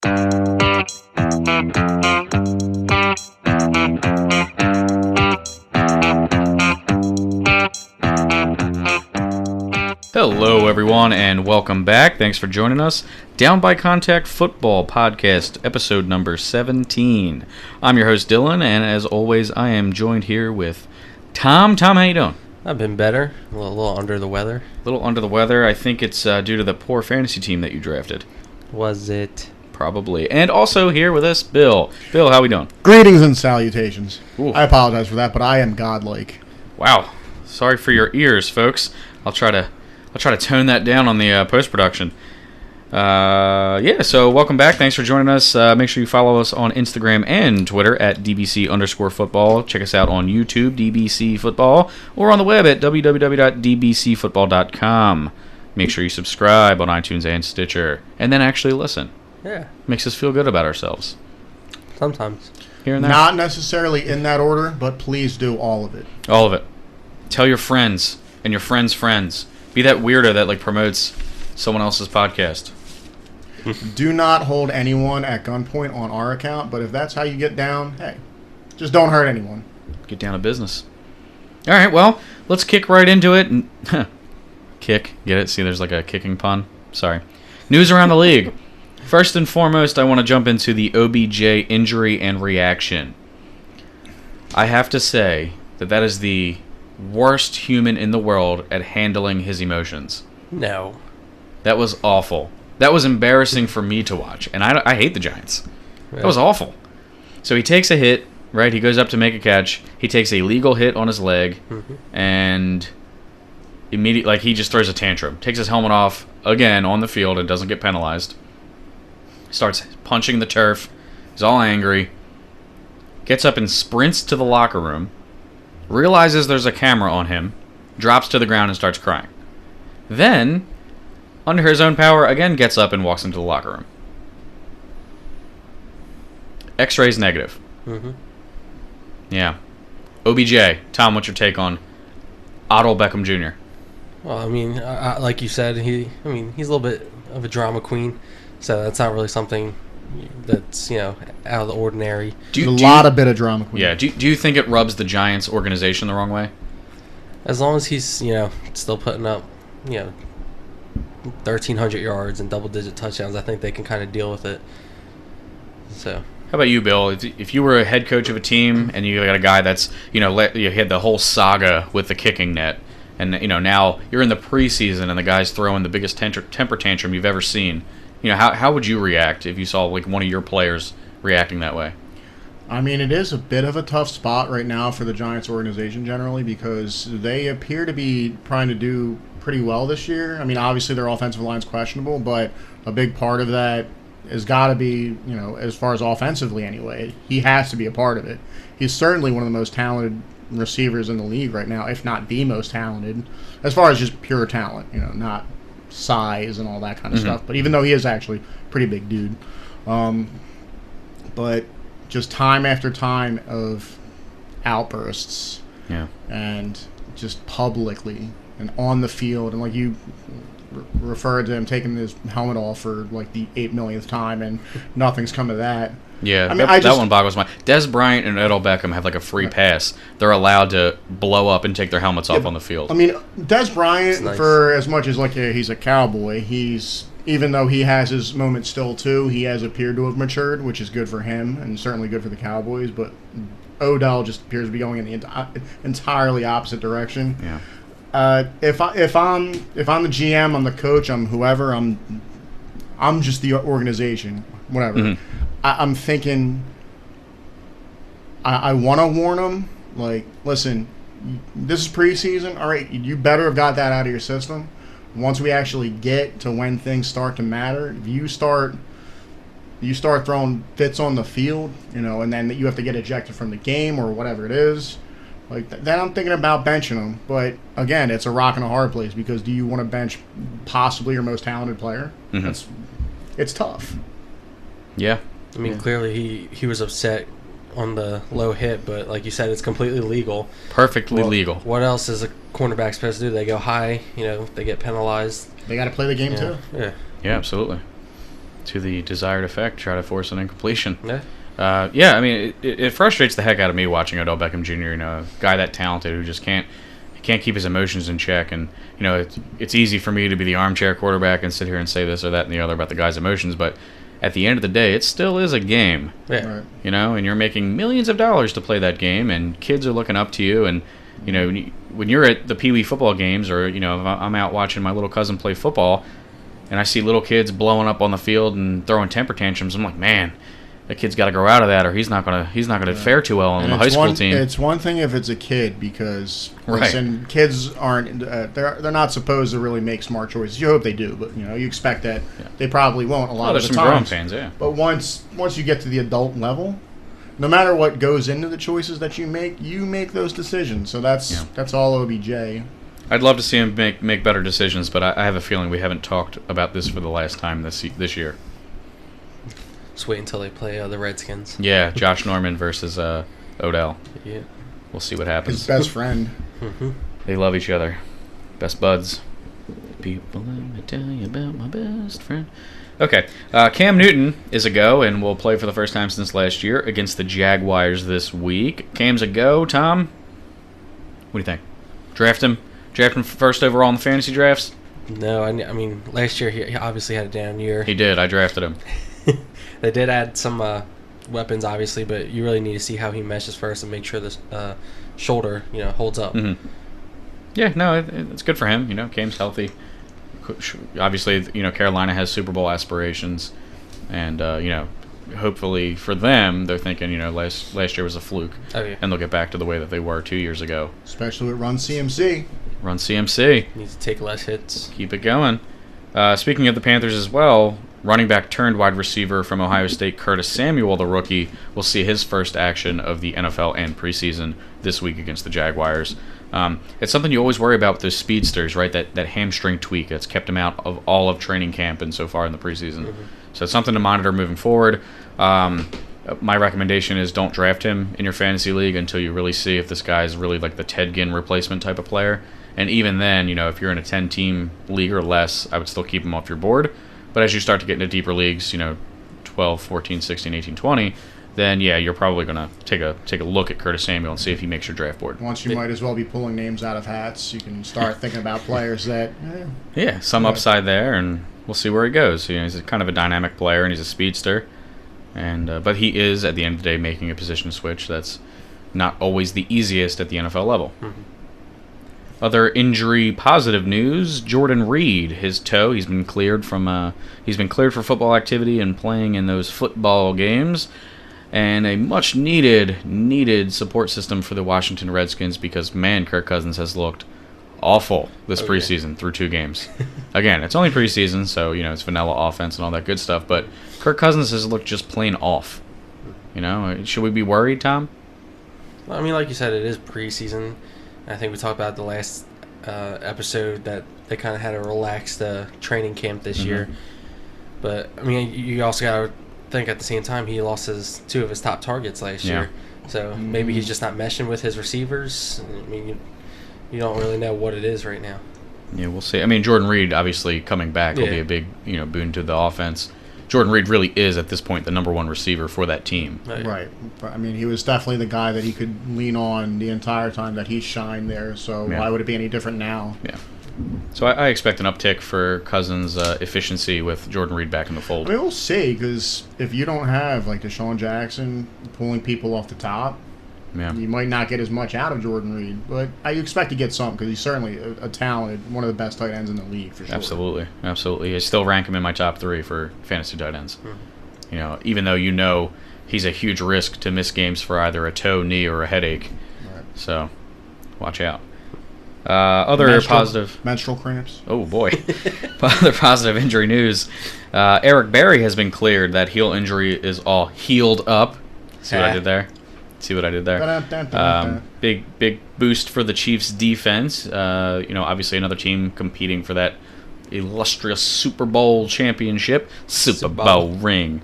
Hello, everyone, and welcome back. Thanks for joining us. Down by Contact Football Podcast, episode number 17. I'm your host, Dylan, and as always, I am joined here with Tom. Tom, how you doing? I've been better. A little under the weather. A little under the weather. I think it's due to the poor fantasy team that you drafted. Was it? Probably. And also here with us, Bill. Bill, how we doing? Greetings and salutations. Ooh. I apologize for that, but I am godlike. Wow. Sorry for your ears, folks. I'll try to tone that down on the post-production. So welcome back. Thanks for joining us. Make sure you follow us on Instagram and Twitter at DBC_football. Check us out on YouTube, DBC Football, or on the web at www.dbcfootball.com. Make sure you subscribe on iTunes and Stitcher, and then actually listen. Yeah. Makes us feel good about ourselves. Sometimes. Here and there. Not necessarily in that order, but please do all of it. All of it. Tell your friends and your friends' friends. Be that weirdo that promotes someone else's podcast. Do not hold anyone at gunpoint on our account, but if that's how you get down, hey, just don't hurt anyone. Get down to business. All right, well, let's kick right into it. Kick, get it? See, there's a kicking pun. Sorry. News around the league. First and foremost, I want to jump into the OBJ injury and reaction. I have to say that is the worst human in the world at handling his emotions. No. That was awful. That was embarrassing for me to watch, and I hate the Giants. That was awful. So he takes a hit, right? He goes up to make a catch. He takes a legal hit on his leg, and immediately, he just throws a tantrum. Takes his helmet off again on the field and doesn't get penalized. Starts punching the turf. He's all angry. Gets up and sprints to the locker room. Realizes there's a camera on him. Drops to the ground and starts crying. Then, under his own power, again gets up and walks into the locker room. X-rays negative. Yeah. OBJ. Tom, what's your take on Odell Beckham Jr.? Well, I mean, like you said, he's a little bit of a drama queen, so that's not really something that's, out of the ordinary. A lot of drama queen. Yeah. Do you think it rubs the Giants organization the wrong way? As long as he's, still putting up, 1,300 yards and double-digit touchdowns, I think they can kind of deal with it. So. How about you, Bill? If you were a head coach of a team and you got a guy that's, you had the whole saga with the kicking net, and, now you're in the preseason and the guy's throwing the biggest temper tantrum you've ever seen, how would you react if you saw, one of your players reacting that way? I mean, it is a bit of a tough spot right now for the Giants organization generally because they appear to be trying to do pretty well this year. I mean, obviously their offensive line's questionable, but a big part of that has got to be, as far as offensively anyway, he has to be a part of it. He's certainly one of the most talented receivers in the league right now, if not the most talented, as far as just pure talent, not size and all that kind of stuff. But even though he is actually a pretty big dude. But just time after time of outbursts. Yeah. And just publicly and on the field, and you referred to him taking his helmet off for the 8 millionth time, and nothing's come of that. Yeah, I mean, that one boggles my. Des Bryant and Odell Beckham have a free pass. They're allowed to blow up and take their helmets off on the field. I mean, Des Bryant, nice. For as much as he's a cowboy, even though he has his moments still too, he has appeared to have matured, which is good for him and certainly good for the Cowboys. But Odell just appears to be going in the entirely opposite direction. Yeah. If I'm the GM, I'm the coach, I'm whoever, I'm just the organization, whatever. I'm thinking I want to warn them, listen, this is preseason, all right, you better have got that out of your system. Once we actually get to when things start to matter, if you start throwing fits on the field, and then you have to get ejected from the game or whatever it is, then I'm thinking about benching them. But again, it's a rock and a hard place because do you want to bench possibly your most talented player? It's tough. Yeah. I mean, clearly he was upset on the low hit, but like you said, it's completely legal. Perfectly legal. What else is a cornerback supposed to do? They go high, they get penalized. They got to play the game too. Yeah. Yeah, absolutely. to the desired effect, try to force an incompletion. Yeah. Yeah, I mean, it frustrates the heck out of me watching Odell Beckham Jr., a guy that talented who just can't keep his emotions in check. And, it's easy for me to be the armchair quarterback and sit here and say this or that and the other about the guy's emotions, but at the end of the day, it still is a game. Yeah. Right. And you're making millions of dollars to play that game, and kids are looking up to you. And, when you're at the Pee Wee football games, or, if I'm out watching my little cousin play football, and I see little kids blowing up on the field and throwing temper tantrums, I'm like, man, that kid's got to grow out of that, or he's not gonna fare too well on the high school team. It's one thing if it's a kid, because Right. listen, kids aren't they're not supposed to really make smart choices. You hope they do, but you expect that they probably won't a lot of There's the some grown times. fans, yeah. But once you get to the adult level, no matter what goes into the choices that you make those decisions. So that's all OBJ. I'd love to see him make better decisions, but I have a feeling we haven't talked about this for the last time this year. Just wait until they play the Redskins. Yeah, Josh Norman versus Odell. Yeah. We'll see what His happens. best friend. Mm-hmm. They love each other. Best buds. People, let me tell you about my best friend. Okay, Cam Newton is a go and will play for the first time since last year against the Jaguars this week. Cam's a go, Tom? What do you think? Draft him first overall in the fantasy drafts? No, I mean, last year he obviously had a down year. He did. I drafted him. They did add some weapons, obviously, but you really need to see how he meshes first and make sure this shoulder, holds up. Mm-hmm. Yeah, no, it's good for him. Cam's healthy. Obviously, Carolina has Super Bowl aspirations, and hopefully for them, they're thinking, last year was a fluke, Oh, yeah. and they'll get back to the way that they were 2 years ago. Especially with Run CMC. Run CMC, Needs to take less hits. keep it going. Speaking of the Panthers as well, running back turned wide receiver from Ohio State, Curtis Samuel, the rookie, will see his first action of the NFL and preseason this week against the Jaguars. It's something you always worry about with those speedsters, right? That hamstring tweak that's kept him out of all of training camp and so far in the preseason. Mm-hmm. So it's something to monitor moving forward. My recommendation is don't draft him in your fantasy league until you really see if this guy is really like the Ted Ginn replacement type of player. And even then, if you're in a 10-team league or less, I would still keep him off your board. But as you start to get into deeper leagues, 12, 14, 16, 18, 20, then yeah, you're probably going to take a look at Curtis Samuel and see if he makes your draft board. Once you might as well be pulling names out of hats. You can start thinking about players that. Yeah, some upside there, and we'll see where he goes. He's kind of a dynamic player, and he's a speedster. And but he is, at the end of the day, making a position switch that's not always the easiest at the NFL level. Mm-hmm. Other injury positive news: Jordan Reed, his toe, he's been cleared for football activity and playing in those football games, and a much needed support system for the Washington Redskins, because man, Kirk Cousins has looked awful this preseason through 2 games. Again, it's only preseason, so it's vanilla offense and all that good stuff, but Kirk Cousins has looked just plain off. Should we be worried, Tom? Well, I mean, like you said, it is preseason. I think we talked about the last episode that they kind of had a relaxed training camp this year. But, I mean, you also got to think at the same time he lost 2 of his top targets last year. So maybe he's just not meshing with his receivers. I mean, you don't really know what it is right now. Yeah, we'll see. I mean, Jordan Reed obviously coming back will be a big boon to the offense. Jordan Reed really is, at this point, the number 1 receiver for that team. Right. I mean, he was definitely the guy that he could lean on the entire time that he shined there. So why would it be any different now? Yeah. So I expect an uptick for Cousins' efficiency with Jordan Reed back in the fold. I mean, we'll see, because if you don't have, like, Deshaun Jackson pulling people off the top, you might not get as much out of Jordan Reed. But I expect to get some, because he's certainly a talented, one of the best tight ends in the league, for sure. Absolutely. I still rank him in my top 3 for fantasy tight ends. Even though he's a huge risk to miss games for either a toe, knee, or a headache. Right. So, watch out. Other positive... Menstrual cramps. Oh, boy. Other positive injury news. Eric Berry has been cleared. That heel injury is all healed up. See what I did there? Big boost for the Chiefs' defense. Obviously another team competing for that illustrious Super Bowl championship. Super Bowl ring.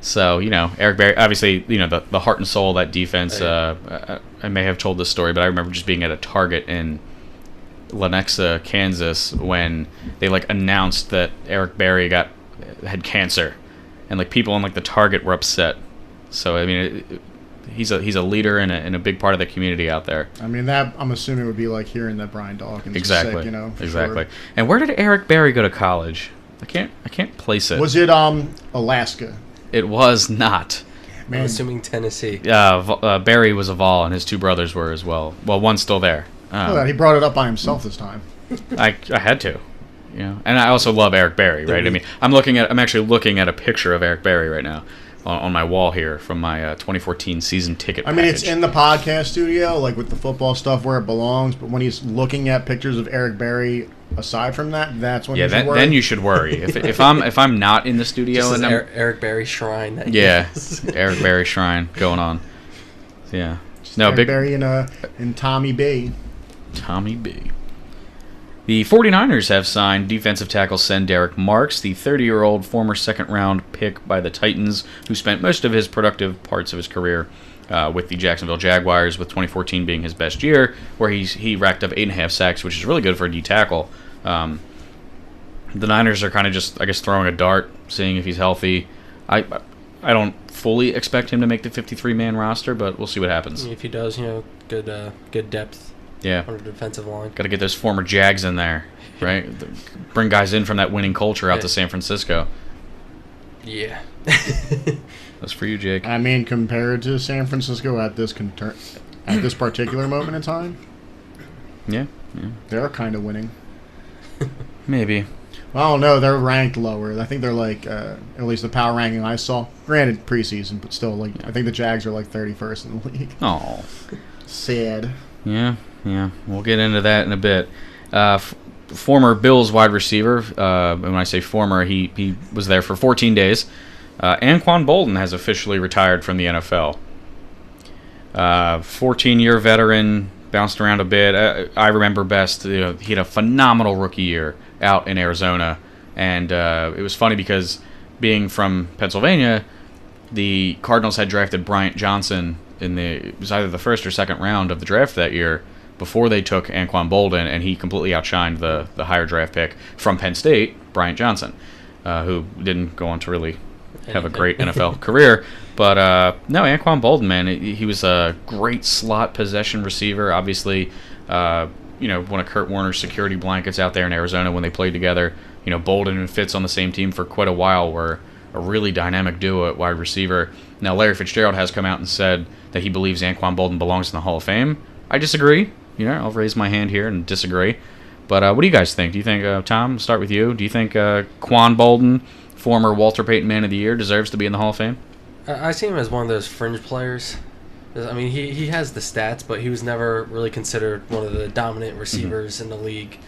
So, Eric Berry, obviously, the heart and soul of that defense. I may have told this story, but I remember just being at a Target in Lenexa, Kansas, when they announced that Eric Berry had cancer, and like people in like the Target were upset. So I mean, he's a leader and a big part of the community out there. I mean, that I'm assuming would be like hearing that Brian Dawkins Exactly. was sick, you know. Exactly. Sure. And where did Eric Berry go to college? I can't place it. Was it Alaska? It was not. I'm assuming Tennessee. Barry was a Vol, and his two brothers were as well. Well, one's still there. He brought it up by himself this time. I had to, you know. And I also love Eric Berry, right? I mean, I'm actually looking at a picture of Eric Berry right now on my wall here from my 2014 season ticket package. I mean, it's in the podcast studio, like with the football stuff where it belongs. But when he's looking at pictures of Eric Berry, aside from that, that's when you should worry. Then you should worry. if I'm not in the studio Just and Eric Berry shrine. Eric Berry shrine going on. Yeah. No, Eric Berry and Tommy B. Tommy B. The 49ers have signed defensive tackle Derek Marks, the 30-year-old former second-round pick by the Titans, who spent most of his productive parts of his career with the Jacksonville Jaguars, with 2014 being his best year, where he racked up 8.5 sacks, which is really good for a D tackle. The Niners are kind of just, I guess, throwing a dart, seeing if he's healthy. I don't fully expect him to make the 53-man roster, but we'll see what happens. If he does, good depth. Yeah. On the defensive line. Got to get those former Jags in there, right? Bring guys in from that winning culture out to San Francisco. Yeah. That's for you, Jake. I mean, compared to San Francisco at this particular moment in time, yeah. they're kind of winning. Maybe. Well, I don't know. They're ranked lower. I think they're like, at least the power ranking I saw. Granted, preseason, but still, like, I think the Jags are like 31st in the league. Oh. Sad. Yeah. We'll get into that in a bit. Former Bills wide receiver, when I say former, he was there for 14 days. Anquan Boldin has officially retired from the NFL. 14-year veteran, bounced around a bit. I remember best, he had a phenomenal rookie year out in Arizona. And it was funny because being from Pennsylvania, the Cardinals had drafted Bryant Johnson it was either the first or second round of the draft that year before they took Anquan Boldin, and he completely outshined the higher draft pick from Penn State, Bryant Johnson, who didn't go on to really have a great NFL career. But no, Anquan Boldin, man, he was a great slot possession receiver. Obviously, one of Kurt Warner's security blankets out there in Arizona when they played together. Boldin and Fitz on the same team for quite a while were a really dynamic duo at wide receiver. Now, Larry Fitzgerald has come out and said that he believes Anquan Boldin belongs in the Hall of Fame. I disagree. I'll raise my hand here and disagree. But what do you guys think? Do you think, Tom, start with you. Do you think Quan Boldin, former Walter Payton Man of the Year, deserves to be in the Hall of Fame? I see him as one of those fringe players. I mean, he has the stats, but he was never really considered one of the dominant receivers in the league.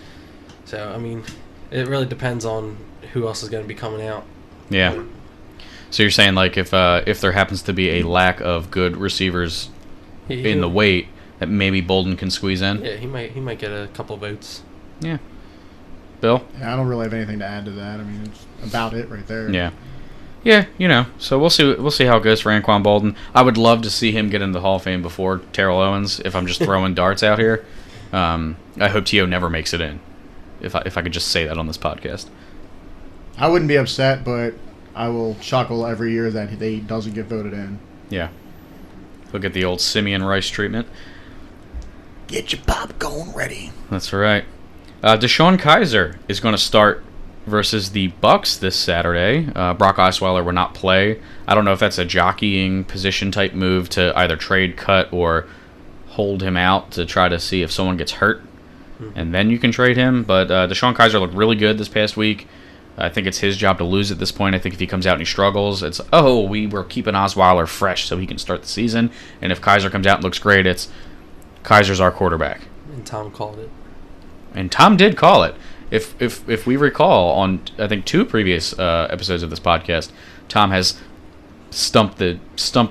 So, I mean, it really depends on who else is going to be coming out. Yeah. So you're saying, like, if there happens to be a lack of good receivers in the weight, that maybe Boldin can squeeze in? Yeah, he might get a couple votes. Yeah. Bill? Yeah, I don't really have anything to add to that. I mean, it's about it right there. Yeah. Yeah, so we'll see how it goes for Anquan Boldin. I would love to see him get into the Hall of Fame before Terrell Owens, if I'm just throwing darts out here. I hope T.O. never makes it in, if I could just say that on this podcast. I wouldn't be upset, but I will chuckle every year that he doesn't get voted in. Yeah. He'll get the old Simeon Rice treatment. Get your popcorn ready. That's right. Deshaun Kaiser is going to start versus the Bucks this Saturday. Brock Osweiler will not play. I don't know if that's a jockeying position type move to either trade, cut, or hold him out to try to see if someone gets hurt, and then you can trade him. But Deshaun Kaiser looked really good this past week. I think it's his job to lose at this point. I think if he comes out and he struggles, it's, we were keeping Osweiler fresh so he can start the season. And if Kaiser comes out and looks great, it's Kaiser's our quarterback. And Tom called it. And Tom did call it. If we recall, on I think 2 previous episodes of this podcast, Tom has stumped the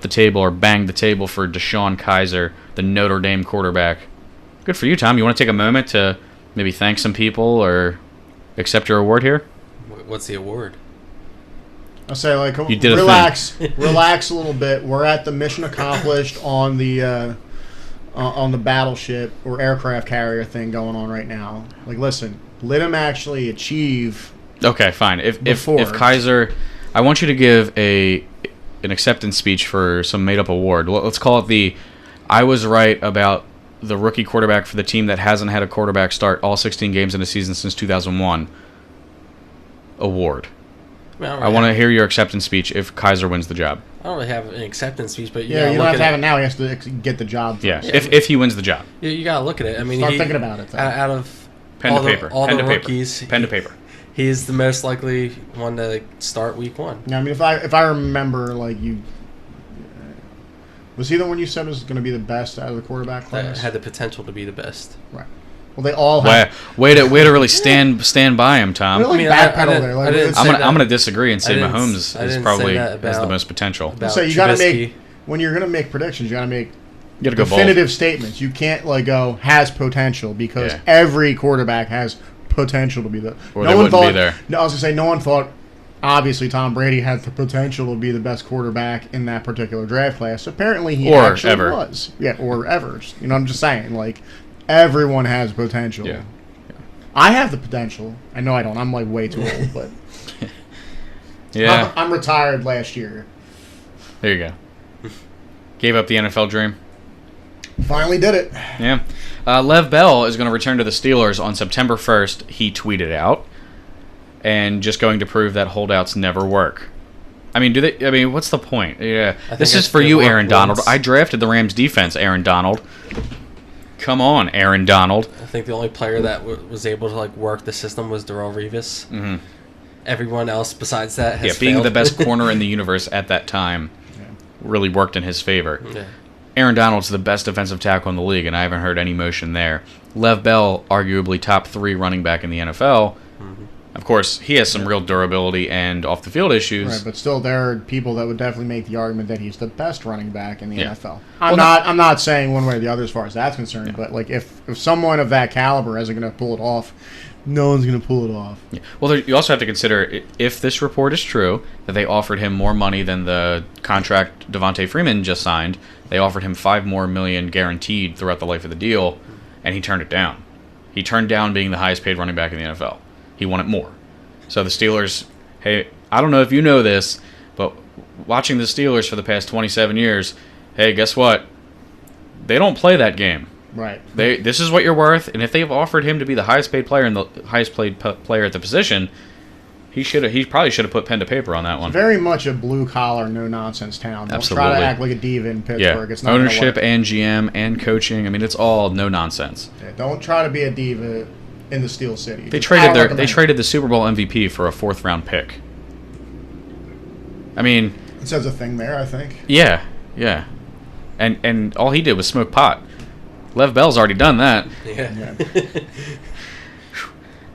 table or banged the table for Deshaun Kaiser, the Notre Dame quarterback. Good for you, Tom. You want to take a moment to maybe thank some people or accept your award here? What's the award? I'll say, like, You did relax a little bit. We're at the mission accomplished on the battleship or aircraft carrier thing going on right now. Like, listen, let him actually achieve Okay, fine. Before. If Kaiser, I want you to give an acceptance speech for some made up award. Let's call it the I was right about the rookie quarterback for the team that hasn't had a quarterback start all 16 games in a season since 2001 award. I want to hear your acceptance speech if Kaiser wins the job. I don't really have an acceptance speech, but you don't have to have it now. He has to get the job first. Yeah, if he wins the job. You got to look at it. I mean, start thinking about it. Out of pen to paper, all the rookies, pen to paper. He's the most likely one to start week 1. Yeah, I mean, if I remember, like you, was he the one you said was going to be the best out of the quarterback class? That had the potential to be the best. Right. Well, they all have. Way to really stand by him, Tom. Really backpedal there. Like, I'm gonna disagree and say Mahomes is probably has the most potential. So you got to make, when you're going to make predictions, you got to make definitive statements. You can't go has potential because every quarterback has potential to be the. Or no one thought. Be there. No, I was gonna say no one thought. Obviously, Tom Brady had the potential to be the best quarterback in that particular draft class. Apparently, he actually was. Yeah, or ever. You know, I'm just saying, like, everyone has potential. Yeah. I have the potential. I know I don't. I'm like way too old, but yeah, I'm retired last year. There you go. Gave up the NFL dream. Finally did it. Yeah. Lev Bell is going to return to the Steelers on September 1st, he tweeted out. And just going to prove that holdouts never work. I mean, what's the point? Yeah. This is for you, Aaron Donald. I drafted the Rams defense, Aaron Donald. Come on, Aaron Donald. I think the only player that was able to work the system was Darrelle Revis. Mm-hmm. Everyone else besides that has being failed. The best corner in the universe at that time really worked in his favor. Yeah. Aaron Donald's the best defensive tackle in the league, and I haven't heard any motion there. Lev Bell, arguably top 3 running back in the NFL. Mm-hmm. Of course, he has some real durability and off-the-field issues. Right, but still, there are people that would definitely make the argument that he's the best running back in the NFL. I'm not saying one way or the other as far as that's concerned, but if someone of that caliber isn't going to pull it off, no one's going to pull it off. Yeah. Well, you also have to consider, if this report is true, that they offered him more money than the contract Devontae Freeman just signed. They offered him $5 million more guaranteed throughout the life of the deal, and he turned it down. He turned down being the highest-paid running back in the NFL. He wanted more. So the Steelers, hey, I don't know if you know this, but watching the Steelers for the past 27 years, hey, guess what? They don't play that game. Right. This is what you're worth, and if they've offered him to be the highest-paid player and the highest-paid player at the position, he probably should have put pen to paper on that one. Very much a blue-collar, no-nonsense town. Don't Absolutely. Try to act like a diva in Pittsburgh. Yeah. It's not ownership and GM and coaching. I mean, it's all no-nonsense. Yeah, don't try to be a diva in the Steel City. They traded the Super Bowl MVP for a 4th-round pick. I mean, it says a thing there, I think. Yeah. And all he did was smoke pot. Lev Bell's already done that. Yeah.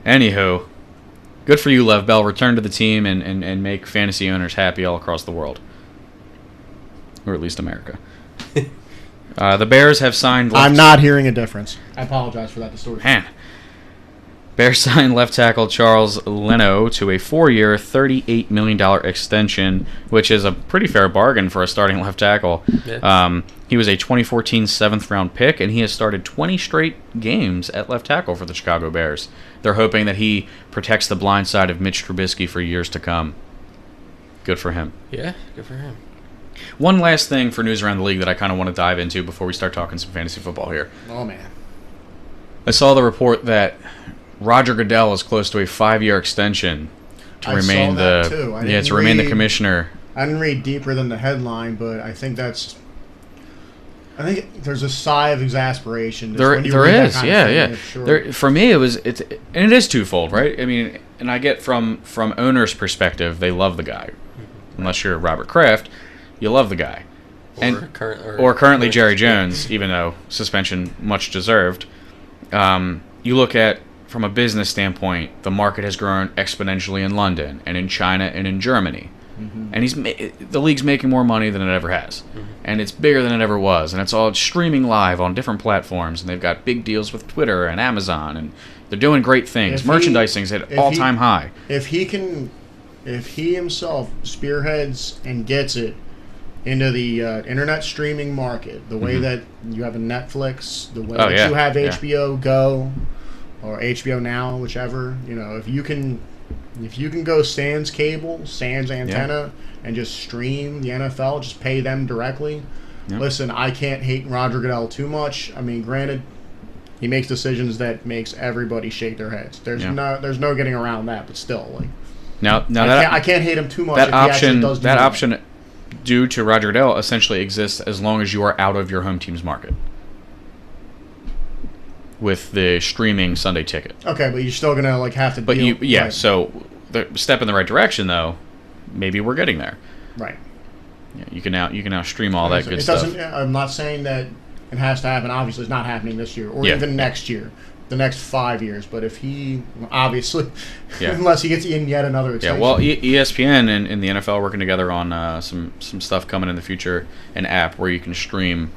Anywho, good for you, Lev Bell. Return to the team and make fantasy owners happy all across the world. Or at least America. The Bears have signed... I'm not hearing a difference. I apologize for that distortion. Man. Bears signed left tackle Charles Leno to a 4-year, $38 million extension, which is a pretty fair bargain for a starting left tackle. Yeah. He was a 2014 7th-round pick, and he has started 20 straight games at left tackle for the Chicago Bears. They're hoping that he protects the blind side of Mitch Trubisky for years to come. Good for him. Yeah, good for him. One last thing for news around the league that I kind of want to dive into before we start talking some fantasy football here. Oh, man. I saw the report that Roger Goodell is close to a 5-year extension to remain the commissioner. I didn't read deeper than the headline, but I think there's a sigh of exasperation. There is, Sure. For me, it is twofold, right? I mean, and I get from owners' perspective, they love the guy. Unless you're Robert Kraft, you love the guy. Or currently Jerry Jones, even though suspension much deserved. You look at, from a business standpoint, the market has grown exponentially in London and in China and in Germany. Mm-hmm. And the league's making more money than it ever has. Mm-hmm. And it's bigger than it ever was. And it's all streaming live on different platforms. And they've got big deals with Twitter and Amazon. And they're doing great things. Merchandising's at all-time high. If he himself spearheads and gets it into the internet streaming market, the way that you have a Netflix, the way you have HBO Go or HBO Now, whichever, if you can If you can go sans cable, sans antenna, and just stream the NFL, just pay them directly. Yeah. Listen, I can't hate Roger Goodell too much. I mean, granted, he makes decisions that makes everybody shake their heads. There's no getting around that, but still, like, now I can't hate him too much. That if he option, does do that option, due to Roger Goodell, essentially exists as long as you are out of your home team's market with the streaming Sunday ticket. Okay, but you're still gonna like have to. But deal, right. So the step in the right direction, though. Maybe we're getting there. Right. Yeah, you can now stream all that good stuff. I'm not saying that it has to happen. Obviously, it's not happening this year or even next year, the next 5 years. But if he obviously, unless he gets in yet another extension. Yeah. Well, ESPN and the NFL are working together on some stuff coming in the future, an app where you can stream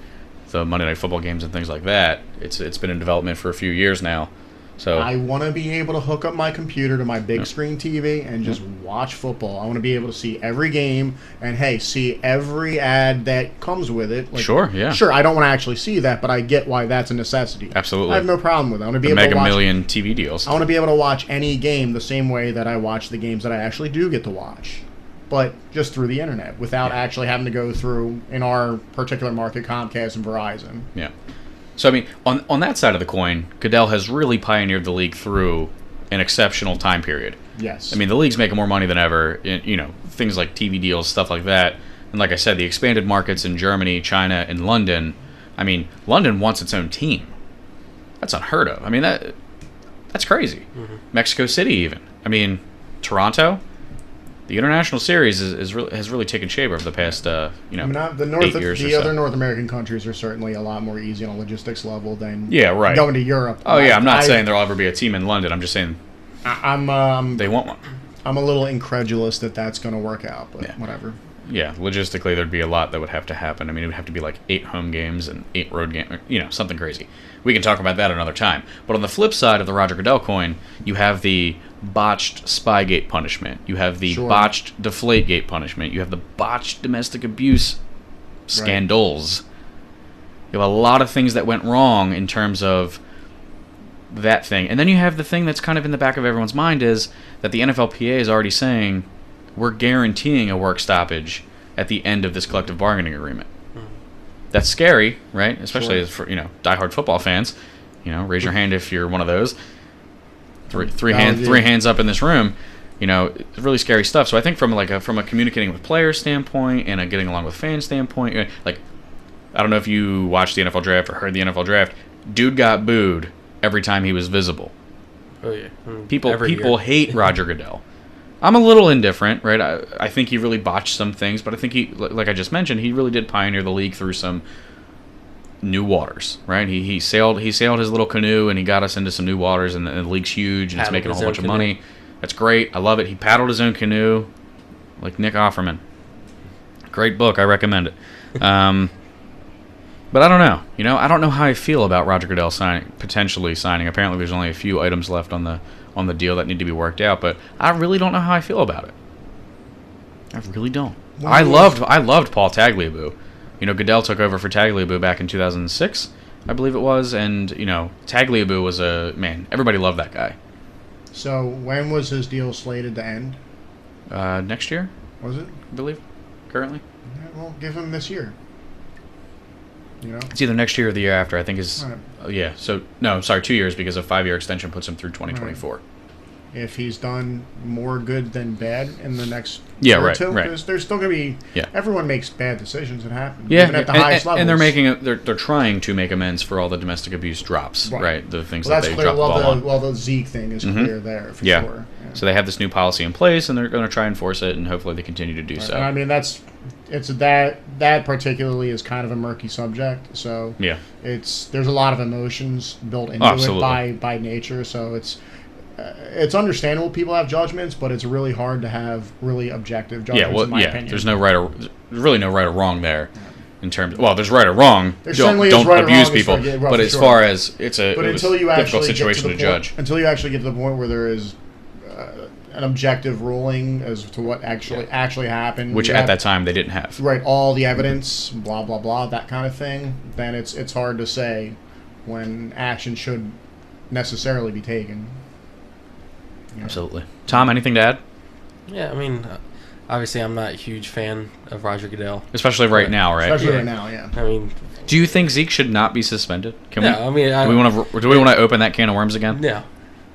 the Monday Night Football games and things like that. It's been in development for a few years now. So I want to be able to hook up my computer to my big screen TV and just watch football. I want to be able to see every game and, see every ad that comes with it. Like, sure, yeah. Sure, I don't want to actually see that, but I get why that's a necessity. Absolutely. I have no problem with it. I want to be the able to watch Million TV deals. I want to be able to watch any game the same way that I watch the games that I actually do get to watch. But just through the internet, without actually having to go through, in our particular market, Comcast and Verizon. Yeah. So, I mean, on that side of the coin, Goodell has really pioneered the league through an exceptional time period. Yes. I mean, the league's making more money than ever, things like TV deals, stuff like that. And like I said, the expanded markets in Germany, China, and London. I mean, London wants its own team. That's unheard of. I mean, that's crazy. Mm-hmm. Mexico City, even. I mean, Toronto. The international series has really taken shape over the past 8 years. The other North American countries are certainly a lot more easy on a logistics level than going to Europe. Oh yeah, I'm not saying there'll ever be a team in London. I'm just saying they want one. I'm a little incredulous that that's going to work out, but whatever. Yeah, logistically there'd be a lot that would have to happen. I mean, it would have to be like 8 home games and 8 road games, something crazy. We can talk about that another time. But on the flip side of the Roger Goodell coin, you have the botched Spygate punishment. You have the botched Deflategate punishment. You have the botched domestic abuse scandals. Right. You have a lot of things that went wrong in terms of that thing. And then you have the thing that's kind of in the back of everyone's mind is that the NFLPA is already saying we're guaranteeing a work stoppage at the end of this collective bargaining agreement. That's scary, right? Especially as for diehard football fans. Raise your hand if you're one of those. Three hands up in this room. It's really scary stuff. So I think from a communicating with players standpoint and a getting along with fans standpoint, like I don't know if you watched the NFL draft or heard the NFL draft. Dude got booed every time he was visible. Oh yeah, people hate Roger Goodell. I'm a little indifferent, right? I think he really botched some things, but I think he, like I just mentioned, he really did pioneer the league through some new waters, right? He sailed his little canoe and he got us into some new waters, and the league's huge and it's making a whole bunch of money. That's great. I love it. He paddled his own canoe, like Nick Offerman. Great book. I recommend it. But I don't know. I don't know how I feel about Roger Goodell potentially signing. Apparently, there's only a few items left on the deal that need to be worked out, but I really don't know how I feel about it. I really don't. I loved Paul Tagliabue. Goodell took over for Tagliabue back in 2006, I believe it was, and Tagliabue was everybody loved that guy. So when was his deal slated to end? Next year. Was it? I believe, currently. Yeah, well, give him this year. It's either next year or the year after. I think is right. So no, sorry, 2 years because a 5-year extension puts him through 2024. Right. If he's done more good than bad in the next year or two, because there's still going to be everyone makes bad decisions. It happens even at the highest levels. And they're trying to make amends for all the domestic abuse drops, right? The things that they dropped the ball on. Well, the Zeke thing is clear there for sure. Yeah. So they have this new policy in place, and they're going to try and enforce it, and hopefully they continue to do so. And I mean that particularly is kind of a murky subject. So there's a lot of emotions built into it by nature. So it's understandable people have judgments, but it's really hard to have really objective judgments. In my opinion. There's really no right or wrong there. In terms, there's right or wrong. Don't right abuse or people. But as far as it was a difficult situation to judge. Until you actually get to the point where there is an objective ruling as to what actually happened, which at that time they didn't have. Right, all the evidence, blah blah blah, that kind of thing. Then it's hard to say when action should necessarily be taken. Yeah. Absolutely. Tom, anything to add? Yeah, I mean, obviously I'm not a huge fan of Roger Goodell. Especially right now, right? Especially right now, yeah. I mean, Do you think Zeke should not be suspended? Can we? I mean, Do we want to open that can of worms again? No.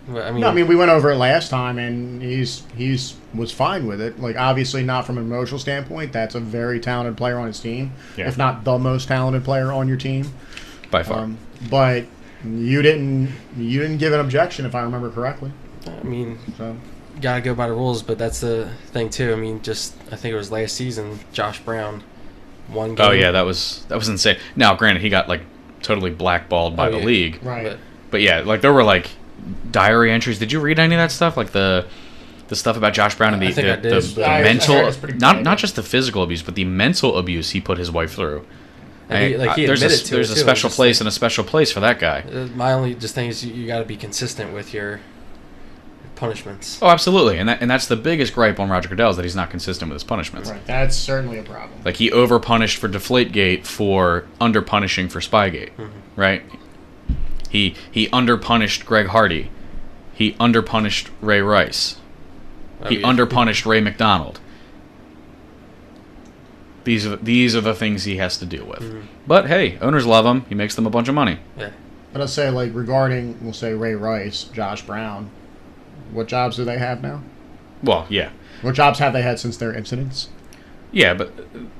But, I mean, No, I mean, we went over it last time, and he's was fine with it. Like, obviously, not from an emotional standpoint. That's a very talented player on his team, if not the most talented player on your team, By far. But you didn't give an objection, if I remember correctly. I mean, So gotta go by the rules, but that's the thing too. I mean, I think it was last season, Josh Brown, one game. Oh yeah, that was insane. Now, granted, he got like totally blackballed by the league, right. But yeah, like there were like diary entries. Did you read any of that stuff? Like the stuff about Josh Brown and I think I did, the but I mental, heard it's pretty not bad. not just the physical abuse, but the mental abuse he put his wife through. And he there's admitted to it, there's a too. special It's just place and a special place for that guy. My only just thing is you got to be consistent with your punishments. Oh, absolutely, and that's the biggest gripe on Roger Goodell is that he's not consistent with his punishments. Right, that's certainly a problem. Like he over punished for Deflategate for under punishing for Spygate, right? He under punished Greg Hardy. He under punished Ray Rice. He under punished Ray McDonald. These are the things he has to deal with. But hey, owners love him. He makes them a bunch of money. Yeah. But I'll say, like, regarding, we'll say, Ray Rice, Josh Brown, what jobs do they have now? Well, yeah. What jobs have they had since their incidents? Yeah, but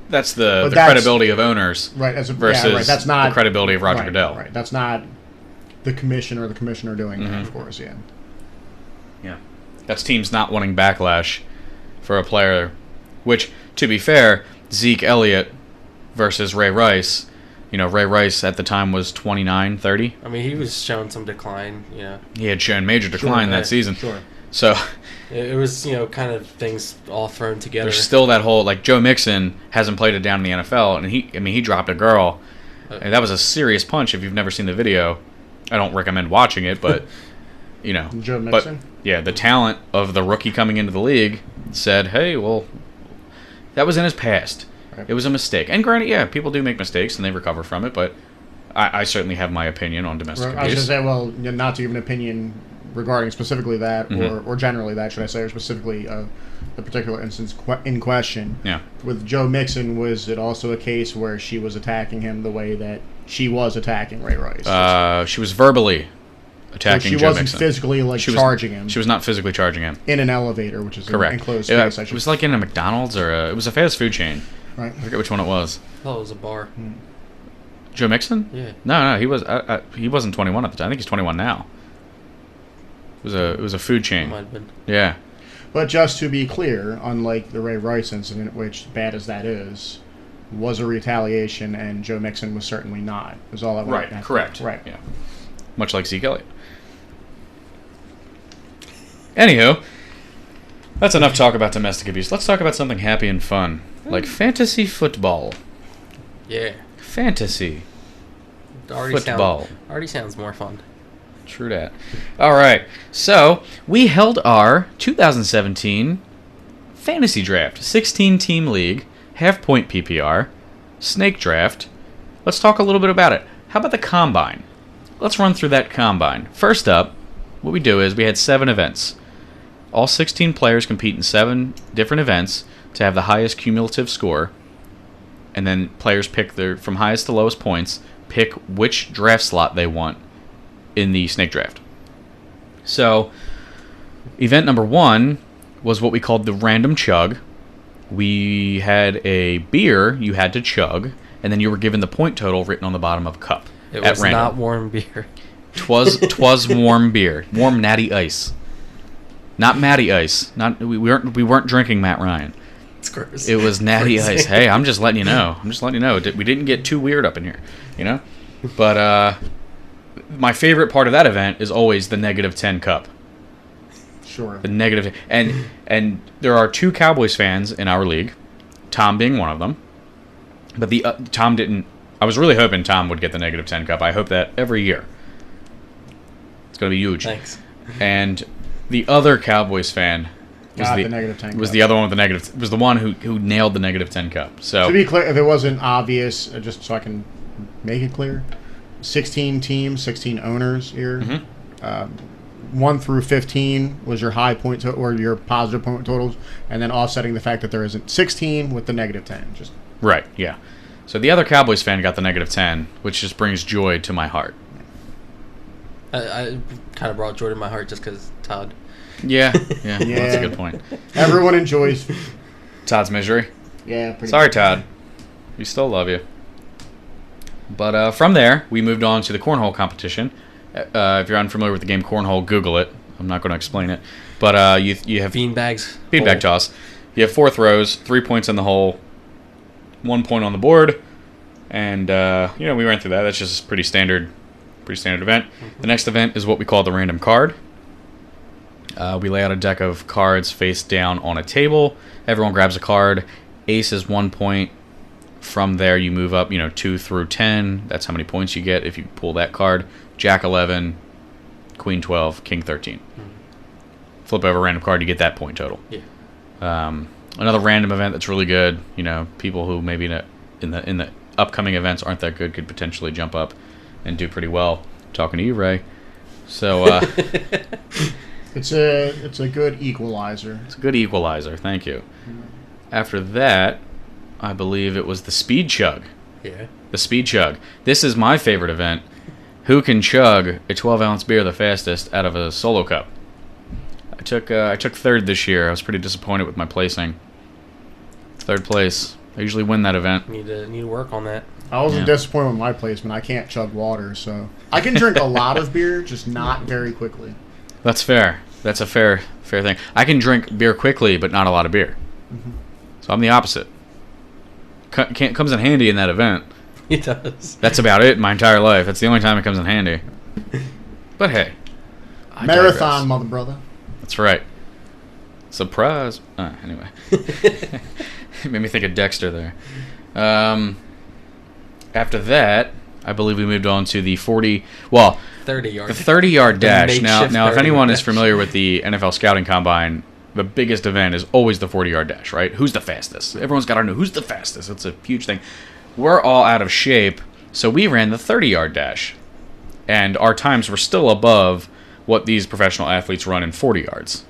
that's the But that's- credibility of owners Right, versus right. That's not the credibility of Roger right, Goodell. Right, that's not the commissioner doing that, of course, yeah. Yeah. That's teams not wanting backlash for a player, which, to be fair, Zeke Elliott versus Ray Rice, Ray Rice at the time was 29, 30. I mean, he was showing some decline, He had shown major decline that season. Sure. So It was, kind of things all thrown together. there's still that whole, like, Joe Mixon hasn't played it down in the NFL, and he dropped a girl. And that was a serious punch if you've never seen the video. I don't recommend watching it, but, Joe Mixon? But, yeah, the talent of the rookie coming into the league said, hey, well, that was in his past. Right. It was a mistake. And granted, yeah, people do make mistakes and they recover from it, but I certainly have my opinion on domestic I was abuse. going to say, well, not to give an opinion regarding specifically that, or generally that, should I say, or specifically the particular instance in question. Yeah. With Joe Mixon, was it also a case where she was attacking him the way that she was attacking Ray Rice? She was verbally attacking she Joe wasn't Mixon. physically charging him. She was not physically charging him. In an elevator, which is Correct. an enclosed Yeah, space. it was like in a McDonald's or it was a fast food chain. Right. I forget which one it was. Oh, it was a bar. Joe Mixon? Yeah. No, he wasn't 21 at the time. I think he's 21 now. It was a food chain. Might have been. Yeah. But just to be clear, unlike the Ray Rice incident, which, bad as that is, was a retaliation, and Joe Mixon was certainly not. Is all I want to Correct. Right. Yeah. Much like Zeke Elliott. Anywho, that's enough talk about domestic abuse. Let's talk about something happy and fun, like fantasy football. Yeah. Fantasy Already football. Already sounds more fun. True that. All right. So, we held our 2017 fantasy draft, 16-team league, half-point PPR, snake draft. Let's talk a little bit about it. How about the combine? Let's run through that combine. First up, what we do is we had 7 events. All 16 players compete in 7 different events to have the highest cumulative score. And then players pick from highest to lowest points, pick which draft slot they want in the snake draft. So, event number 1 was what we called the random chug. We had a beer you had to chug, and then you were given the point total written on the bottom of a cup. It at was random. not warm beer. Twas warm beer, warm natty ice, not Matty Ice. We weren't drinking Matt Ryan. It's gross. It was natty ice. Hey, I'm just letting you know. We didn't get too weird up in here, But my favorite part of that event is always the -10 cup. Sure. The negative, and there are 2 Cowboys fans in our league, Tom being one of them. But Tom didn't. I was really hoping Tom would get the -10 cup. I hope that every year. It's gonna be huge. Thanks. And the other Cowboys fan was Got the -10 was cup. the other one with the negative. Was the one who nailed the -10 cup. So To be clear, if it wasn't obvious, just so I can make it clear, 16 teams, 16 owners here. 1 through 15 was your high point or your positive point totals, and then offsetting the fact that there isn't 16 with the negative 10. Just Right, yeah. So the other Cowboys fan got the negative 10, which just brings joy to my heart. I kind of brought joy to my heart just because Todd. Yeah, well, that's a good point. Everyone enjoys Todd's misery. Yeah, pretty Sorry, much. Todd. We still love you. But from there, we moved on to the cornhole competition. If you're unfamiliar with the game cornhole, Google it. I'm not going to explain it. But you have beanbag toss. You have 4 throws, 3 points in the hole, 1 point on the board, and we ran through that. That's just a pretty standard event. The next event is what we call the random card. We lay out a deck of cards face down on a table. Everyone grabs a card. Ace is 1 point. From there, you move up, 2 through 10. That's how many points you get if you pull that card. Jack 11, Queen 12, King 13. Flip over a random card, you get that point total. Yeah. Another random event that's really good. People who maybe in the upcoming events aren't that good could potentially jump up and do pretty well. Talking to you, Ray. So it's a good equalizer. It's a good equalizer. Thank you. After that, I believe it was the speed chug. Yeah. The speed chug. This is my favorite event. Who can chug a 12-ounce beer the fastest out of a solo cup? I took third this year. I was pretty disappointed with my placing. Third place. I usually win that event. Need to work on that. I wasn't disappointed with my placement. I can't chug water, so I can drink a lot of beer, just not very quickly. That's fair. That's a fair thing. I can drink beer quickly, but not a lot of beer. Mm-hmm. So I'm the opposite. Comes in handy in that event. It does. That's about it in my entire life. That's the only time it comes in handy. But hey. I Marathon, digress. mother brother. That's right. Surprise. Anyway. It made me think of Dexter there. After that, I believe we moved on to the 30-yard. The 30-yard dash. Now, if anyone dash. is familiar with the NFL Scouting Combine, the biggest event is always the 40-yard dash, right? Who's the fastest? Everyone's got to know who's the fastest. It's a huge thing. We're all out of shape, so we ran the 30-yard dash. And our times were still above what these professional athletes run in 40 yards.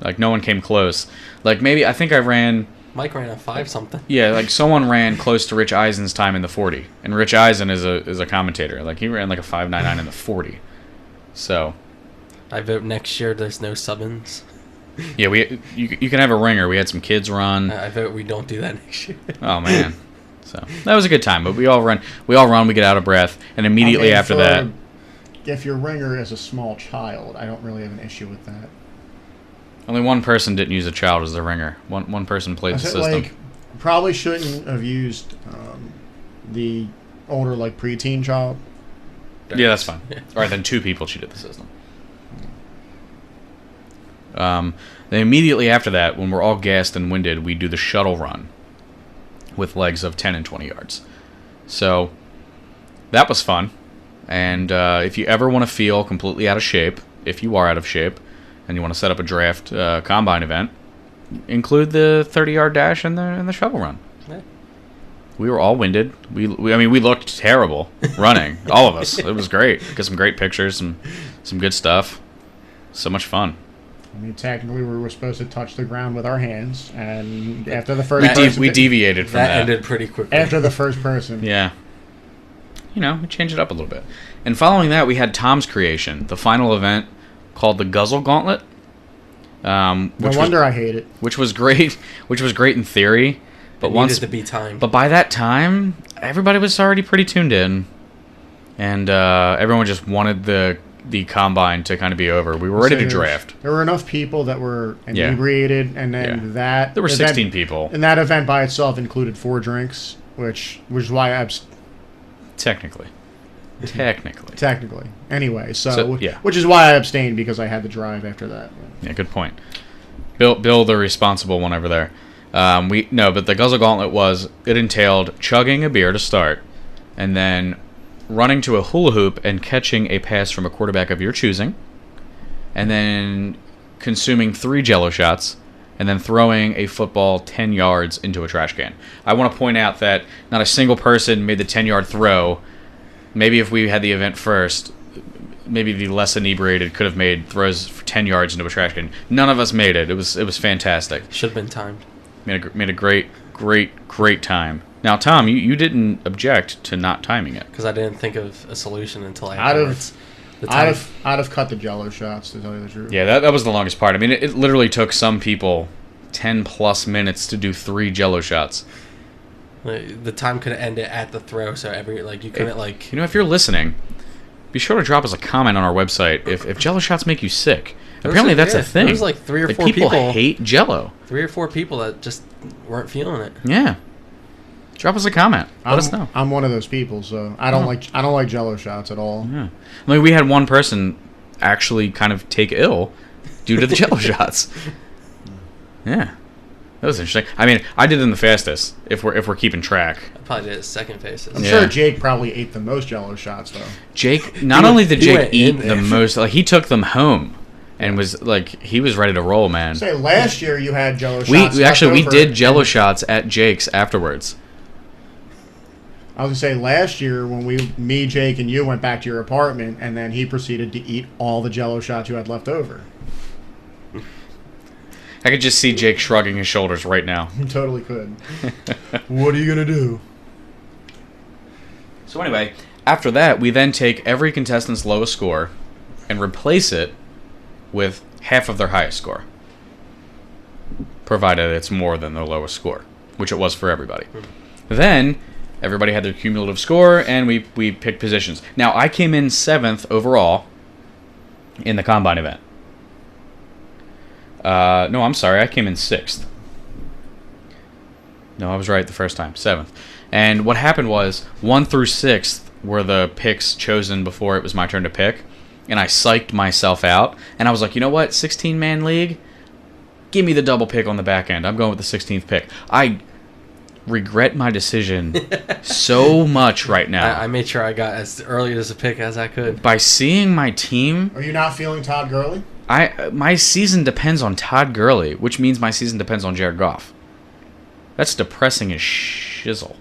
Like, no one came close. Like, I think I ran... Mike ran a 5-something. Yeah, like, someone ran close to Rich Eisen's time in the 40. And Rich Eisen is a commentator. Like, he ran like a 5.99 in the 40. So... I vote next year there's no subbins. Yeah, you can have a ringer. We had some kids run. I vote we don't do that next year. Oh man, so that was a good time. But we all run. We get out of breath, and immediately after that, if your ringer is a small child, I don't really have an issue with that. only one person didn't use a child as the ringer. One person played the system. Like, probably shouldn't have used the older preteen child. Yeah, that's fine. All right, then 2 people cheated the system. Then immediately after that, when we're all gassed and winded, we do the shuttle run with legs of 10 and 20 yards. So that was fun. And if you ever want to feel completely out of shape, if you are out of shape, and you want to set up a draft combine event, include the 30-yard dash and the shuttle run. Yeah. We were all winded. We looked terrible running, all of us. It was great. Got some great pictures, some good stuff. So much fun. I mean, technically, we were supposed to touch the ground with our hands, and after the first we deviated from that. That ended pretty quickly. After the first person. Yeah. We changed it up a little bit. And following that, we had Tom's creation, the final event called the Guzzle Gauntlet. No wonder I hate it. Which was great. Which was great in theory, but needed to be timed. But by that time, everybody was already pretty tuned in, and everyone just wanted the combine to kind of be over. We were ready to draft. There were enough people that were inebriated, and then that... There were 16 people. And that event by itself included 4 drinks, which is why I... Technically. Anyway, which is why I abstained, because I had to drive after that. Yeah, good point. Bill, the responsible one over there. But the Guzzle Gauntlet it entailed chugging a beer to start, and then running to a hula hoop and catching a pass from a quarterback of your choosing, and then consuming 3 Jello shots, and then throwing a football 10 yards into a trash can. I want to point out that not a single person made the 10-yard throw. Maybe if we had the event first, maybe the less inebriated could have made throws for 10 yards into a trash can. None of us made it. It was fantastic. Should have been timed. Made a great time. Now, Tom, you didn't object to not timing it. Because I didn't think of a solution until I'd afterwards. have cut the Jello shots, to tell you the truth. Yeah, that was the longest part. I mean, it literally took some people 10+ minutes to do 3 Jello shots. The time could have ended at the throw, so you couldn't If you're listening, be sure to drop us a comment on our website if Jello shots make you sick. Apparently, that's a thing. There was 3 or 4 people hate Jello. 3 or 4 people that just weren't feeling it. Yeah. Drop us a comment. Let us know. I'm one of those people, so I don't like Jello shots at all. Yeah. I mean, we had one person actually kind of take ill due to the Jello shots. Yeah. That was interesting. I mean, I did them the fastest, if we're keeping track. I probably did it second fastest. I'm sure Jake probably ate the most Jello shots, though. Jake, not only did Jake eat the most, he took them home and was he was ready to roll, man. Say last year you had Jello shots. We did Jello shots at Jake's afterwards. I was gonna say last year when me, Jake, and you went back to your apartment, and then he proceeded to eat all the Jello shots you had left over. I could just see Jake shrugging his shoulders right now. You totally could. What are you gonna do? So anyway, after that, we then take every contestant's lowest score and replace it with half of their highest score, provided it's more than their lowest score, which it was for everybody. Then everybody had their cumulative score, and we picked positions. Now, I came in 7th overall in the combine event. No, I'm sorry. I came in 6th. No, I was right the first time. 7th. And what happened was 1 through 6th were the picks chosen before it was my turn to pick. And I psyched myself out. And I was like, you know what? 16-man league? Give me the double pick on the back end. I'm going with the 16th pick. I regret my decision so much right now. I made sure I got as early as a pick as I could. By seeing my team... Are you not feeling Todd Gurley? My season depends on Todd Gurley, which means my season depends on Jared Goff. That's depressing as shizzle.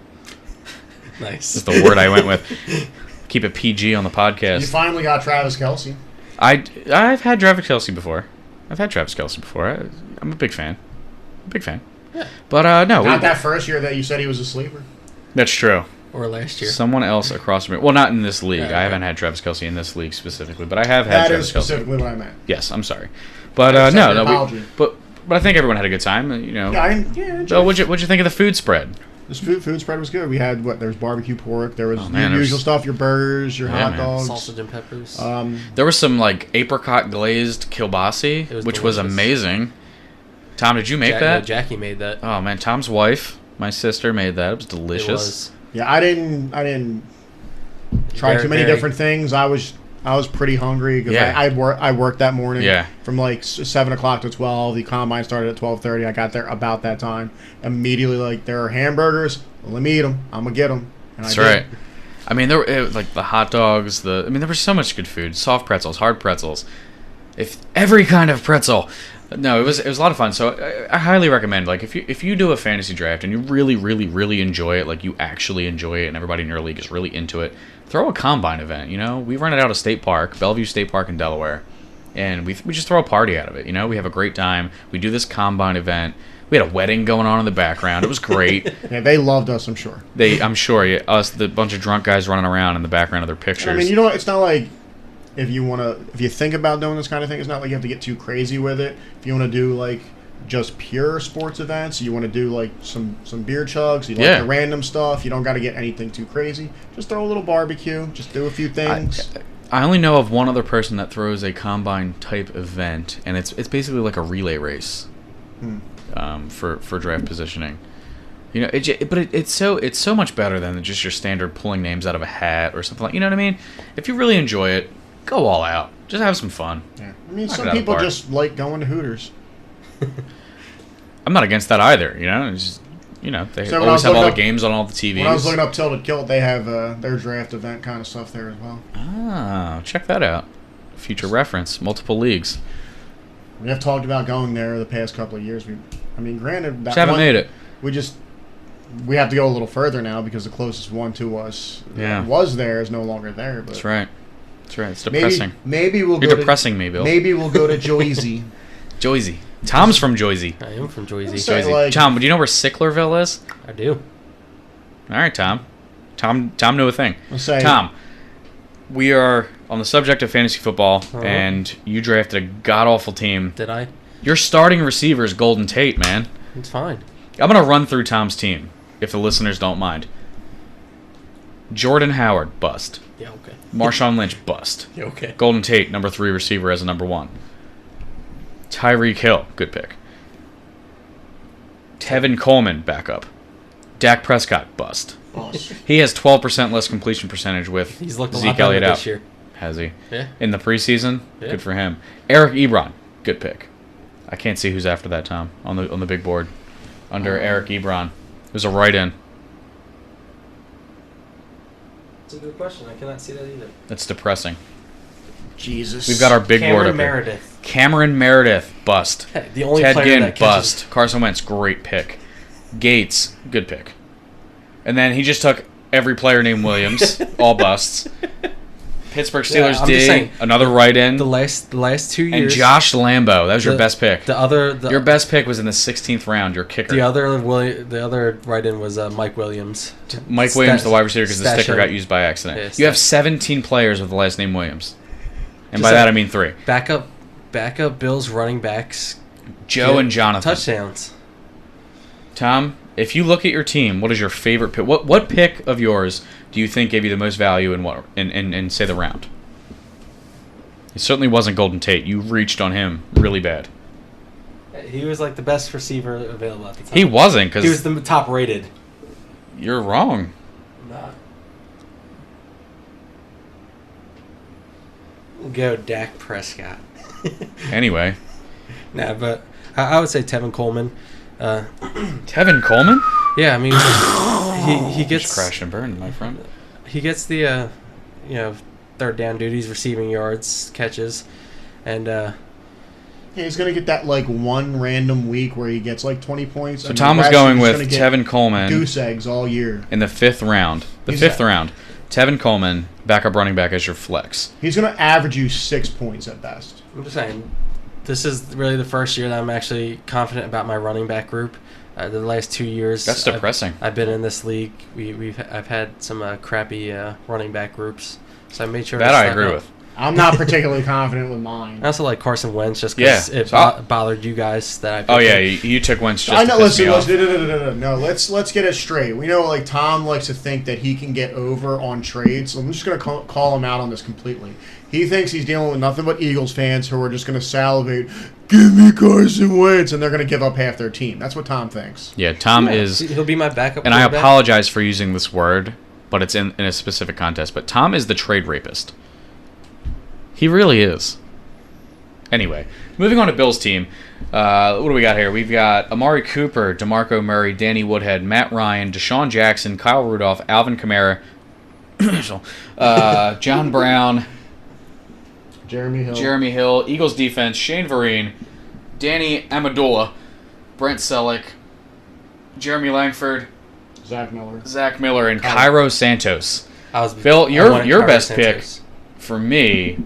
Nice. That's the word I went with. Keep it PG on the podcast. You finally got Travis Kelce. I've had Travis Kelce before. I'm a big fan. Yeah. But no. Not that first year that you said he was a sleeper. That's true. Or last year. Someone else across from me. Well, not in this league. Yeah, I haven't had Travis Kelce in this league specifically, but I have had Travis Kelce. That is specifically what I meant. Yes, I'm sorry. But but I think everyone had a good time. Yeah. So what'd you think of the food spread? This food spread was good. We had there was barbecue pork. There was your usual stuff, your burgers, your hot dogs, sausage and peppers. There was some apricot glazed kielbasi, which was amazing. Tom, did you make that? No, Jackie made that. Oh man, Tom's wife, my sister, made that. It was delicious. It was. Yeah, I didn't try too many different things. I was pretty hungry because I worked that morning. Yeah. From 7 o'clock to 12. The combine started at 12:30. I got there about that time. Immediately, there are hamburgers. Well, let me eat them. I'm gonna get them. That's right. I mean, there were the hot dogs. There was so much good food. Soft pretzels, hard pretzels, every kind of pretzel. No, it was a lot of fun. So I highly recommend if you do a fantasy draft and you really really really enjoy it, you actually enjoy it, and everybody in your league is really into it, throw a combine event. We run it out of State Park, Bellevue State Park in Delaware, and we just throw a party out of it. We have a great time. We do this combine event. We had a wedding going on in the background. It was great. Yeah, they loved us, I'm sure. I'm sure. Yeah, us, the bunch of drunk guys running around in the background of their pictures. I mean, it's not like if you think about doing this kind of thing, it's not like you have to get too crazy with it. If you want to do just pure sports events, you want to do some beer chugs, you like the random stuff, you don't got to get anything too crazy. Just throw a little barbecue, just do a few things. I only know of one other person that throws a combine type event, and it's basically like a relay race. For draft positioning, but it's so much better than just your standard pulling names out of a hat or something you know what I mean. If you really enjoy it, go all out. Just have some fun. Yeah, I mean, some people just like going to Hooters. I'm not against that either. It's just, they always have all the games on all the TVs. When I was looking up Tilted Kilt, they have their draft event kind of stuff there as well. Ah, check that out. Future reference, multiple leagues. We have talked about going there the past couple of years. Granted, that just haven't made it. We have to go a little further now because the closest one to us was there is no longer there. But that's right. That's right. It's depressing. Maybe we'll You're go depressing me, Bill. Maybe we'll go to Joyzy. Joyzy. Tom's from Joyzy. I am from Joyzy. Say, Joyzy. like- Tom, do you know where Sicklerville is? I do. All right, Tom. Tom knew a thing. I'll say, Tom, we are on the subject of fantasy football, and you drafted a god-awful team. Did I? Your starting receiver is Golden Tate, man. It's fine. I'm going to run through Tom's team, if the listeners don't mind. Jordan Howard, bust. Yeah, okay. Marshawn Lynch, bust. Yeah, okay. Golden Tate, number 3 receiver as a number 1. Tyreek Hill, good pick. Tevin Coleman, backup. Dak Prescott, bust. He has 12% less completion percentage with He's looked a Zeke lot better Elliott out. this year. Has he? Yeah. In the preseason? Yeah. Good for him. Eric Ebron, good pick. I can't see who's after that, Tom, on the big board. Under Eric Ebron. There's a write-in. That's a good question. I cannot see that either. That's depressing. Jesus. We've got our big board up here. Meredith. Cameron Meredith, bust. Hey, the only Ted player Ginn, that catches. bust. Carson Wentz, great pick. Gates, good pick. And then he just took every player named Williams, all busts. Pittsburgh Steelers I'm just D, saying, another write-in. The last 2 years. And Josh Lambo, that was your best pick. Your best pick was in the 16th round, your kicker. The other write-in was Mike Williams. Mike Williams, the wide receiver, because the Stash sticker him. got used by accident. Yeah, you have 17 players with the last name Williams. And Just by like- that I mean 3. Backup Bills running backs. Joe get and Jonathan. Touchdowns. Tom, if you look at your team, what is your favorite pick? What pick of yours do you think gave you the most value in say the round? It certainly wasn't Golden Tate. You reached on him really bad. He was like the best receiver available at the time. He wasn't, because He was the top rated. you're wrong. Nah. We'll go Dak Prescott. Anyway. Nah, but I would say Tevin Coleman. Tevin Coleman? Yeah, I mean, he Just gets crashed and burned, my friend. he gets the third down duties, receiving yards, catches, and Yeah, he's going to get that, like, one random week where he gets, like, 20 points. So and Tom the was rest going he's with gonna get Tevin Coleman goose eggs all year. in the 5th round. The He's 5th a- round. Tevin Coleman, backup running back as your flex. He's going to average you 6 points at best. I'm just saying, this is really the first year that I'm actually confident about my running back group. The last 2 years, That's depressing. I've been in this league. I've had some crappy running back groups, so I made sure. That to I step agree up. with. I'm not particularly confident with mine. I also like Carson Wentz just because Yeah. it So bothered you guys that I. Picked Oh yeah, him. you took Wentz just I to know. piss me Listen, off. no. Let's get it straight. We know, like, Tom likes to think that he can get over on trades. So I'm just gonna call him out on this completely. He thinks he's dealing with nothing but Eagles fans who are just gonna salivate, "Give me Carson Wentz," and they're gonna give up half their team. That's what Tom thinks. Yeah, Tom Yeah, is, He'll be my backup. and I quarterback. apologize for using this word, but it's in a specific context. But Tom is the trade rapist. He really is. Anyway, moving on to Bill's team. What do we got here? We've got Amari Cooper, DeMarco Murray, Danny Woodhead, Matt Ryan, Deshaun Jackson, Kyle Rudolph, Alvin Kamara, John Brown, Jeremy Hill, Eagles defense, Shane Vereen, Danny Amendola, Brent Selleck, Jeremy Langford, Zach Miller. Zach Miller, and Cairo Santos. Phil, I your wanted Cairo best Santos. pick for me,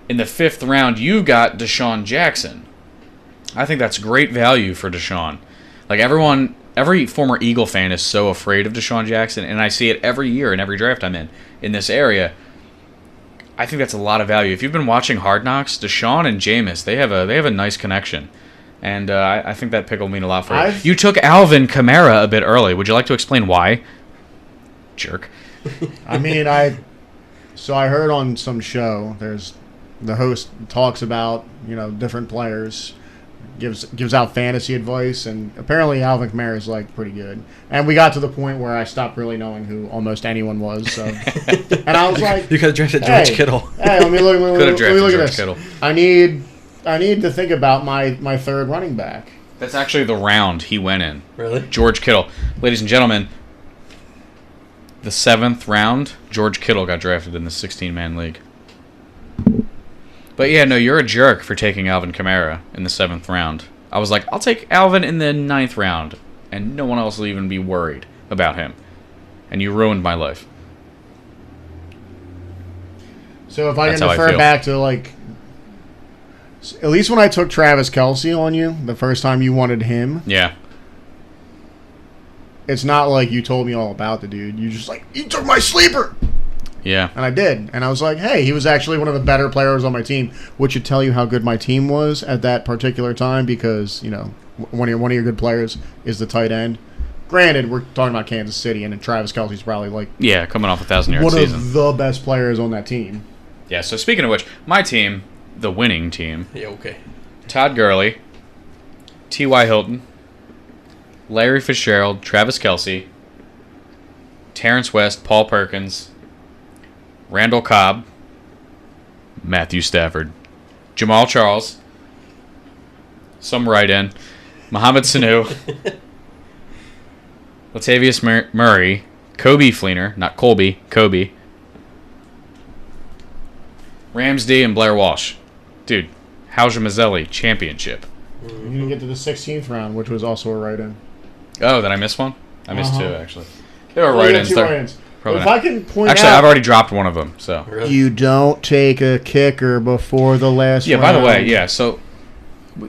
in the 5th round, you got Deshaun Jackson. I think that's great value for Deshaun. Like, every former Eagle fan is so afraid of Deshaun Jackson, and I see it every year in every draft I'm in this area. I think that's a lot of value. If you've been watching Hard Knocks, Deshaun and Jameis, they have a nice connection. And I think that pick will mean a lot for you. You took Alvin Kamara a bit early. Would you like to explain why? Jerk. I mean, I heard on some show, the host talks about, different players, gives out fantasy advice, and apparently Alvin Kamara is, like, pretty good. And we got to the point where I stopped really knowing who almost anyone was. So, and I was like, You could have drafted George Kittle. Hey, let me look Could have drafted at George this. Kittle. I need to think about my third running back. That's actually the round he went in. Really? George Kittle. Ladies and gentlemen, the 7th round, George Kittle got drafted in the 16-man league. But yeah, no, you're a jerk for taking Alvin Kamara in the 7th round. I was like, I'll take Alvin in the 9th round, and no one else will even be worried about him. And you ruined my life. So if I That's can how I defer feel. back to, like, at least when I took Travis Kelce on you, the first time you wanted him, Yeah. it's not like you told me all about the dude. You just like, you took my sleeper! Yeah. And I did. And I was like, hey, he was actually one of the better players on my team, which should tell you how good my team was at that particular time because, you know, one of your good players is the tight end. Granted, we're talking about Kansas City, and Travis Kelce's probably like Yeah, coming off a 1,000-yard one season. of the best players on that team. Yeah, so speaking of which, my team, the winning team, Yeah, okay. Todd Gurley, T.Y. Hilton, Larry Fitzgerald, Travis Kelce, Terrence West, Paul Perkins, Randall Cobb, Matthew Stafford, Jamal Charles, some right-in, Mohamed Sanu, Latavius Murray, Kobe Fleener, not Colby, Kobe, Ramsey, and Blair Walsh. Dude, Howja Mazzelli, championship. You didn't get to the 16th round, which was also a write-in. Oh, did I miss one? I missed two, actually. They were Oh, you got write-ins. two They're write-ins. probably If not. I can point Actually, out, I've already dropped one of them, so. Really? you don't take a kicker before the last Yeah, round. by the way, yeah, so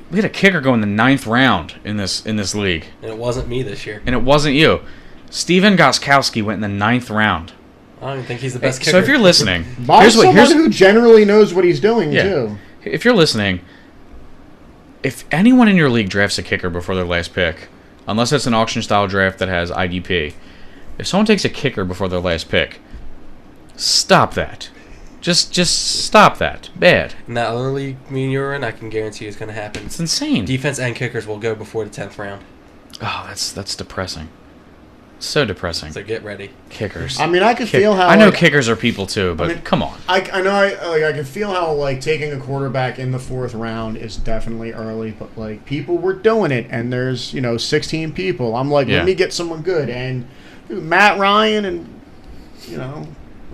we had a kicker go in the 9th round in this league, And it wasn't me this year. and it wasn't you. Steven Gostkowski went in the 9th round. I don't even think he's the best kicker. So if you're listening, By here's what someone here's who generally knows what he's doing, Yeah. too. if you're listening, if anyone in your league drafts a kicker before their last pick, unless it's an auction style draft that has IDP, if someone takes a kicker before their last pick, stop that. Just stop that. Bad. In that other league me and you were in, I can guarantee it's going to happen. It's insane. Defense and kickers will go before the 10th round. Oh, that's depressing. So depressing. So get ready. Kickers. I mean, I can feel how... I know like, kickers are people too, but I mean, come on. I know I can feel how like taking a quarterback in the 4th round is definitely early, but like people were doing it, and there's 16 people. I'm like, Yeah. let me get someone good, and dude, Matt Ryan and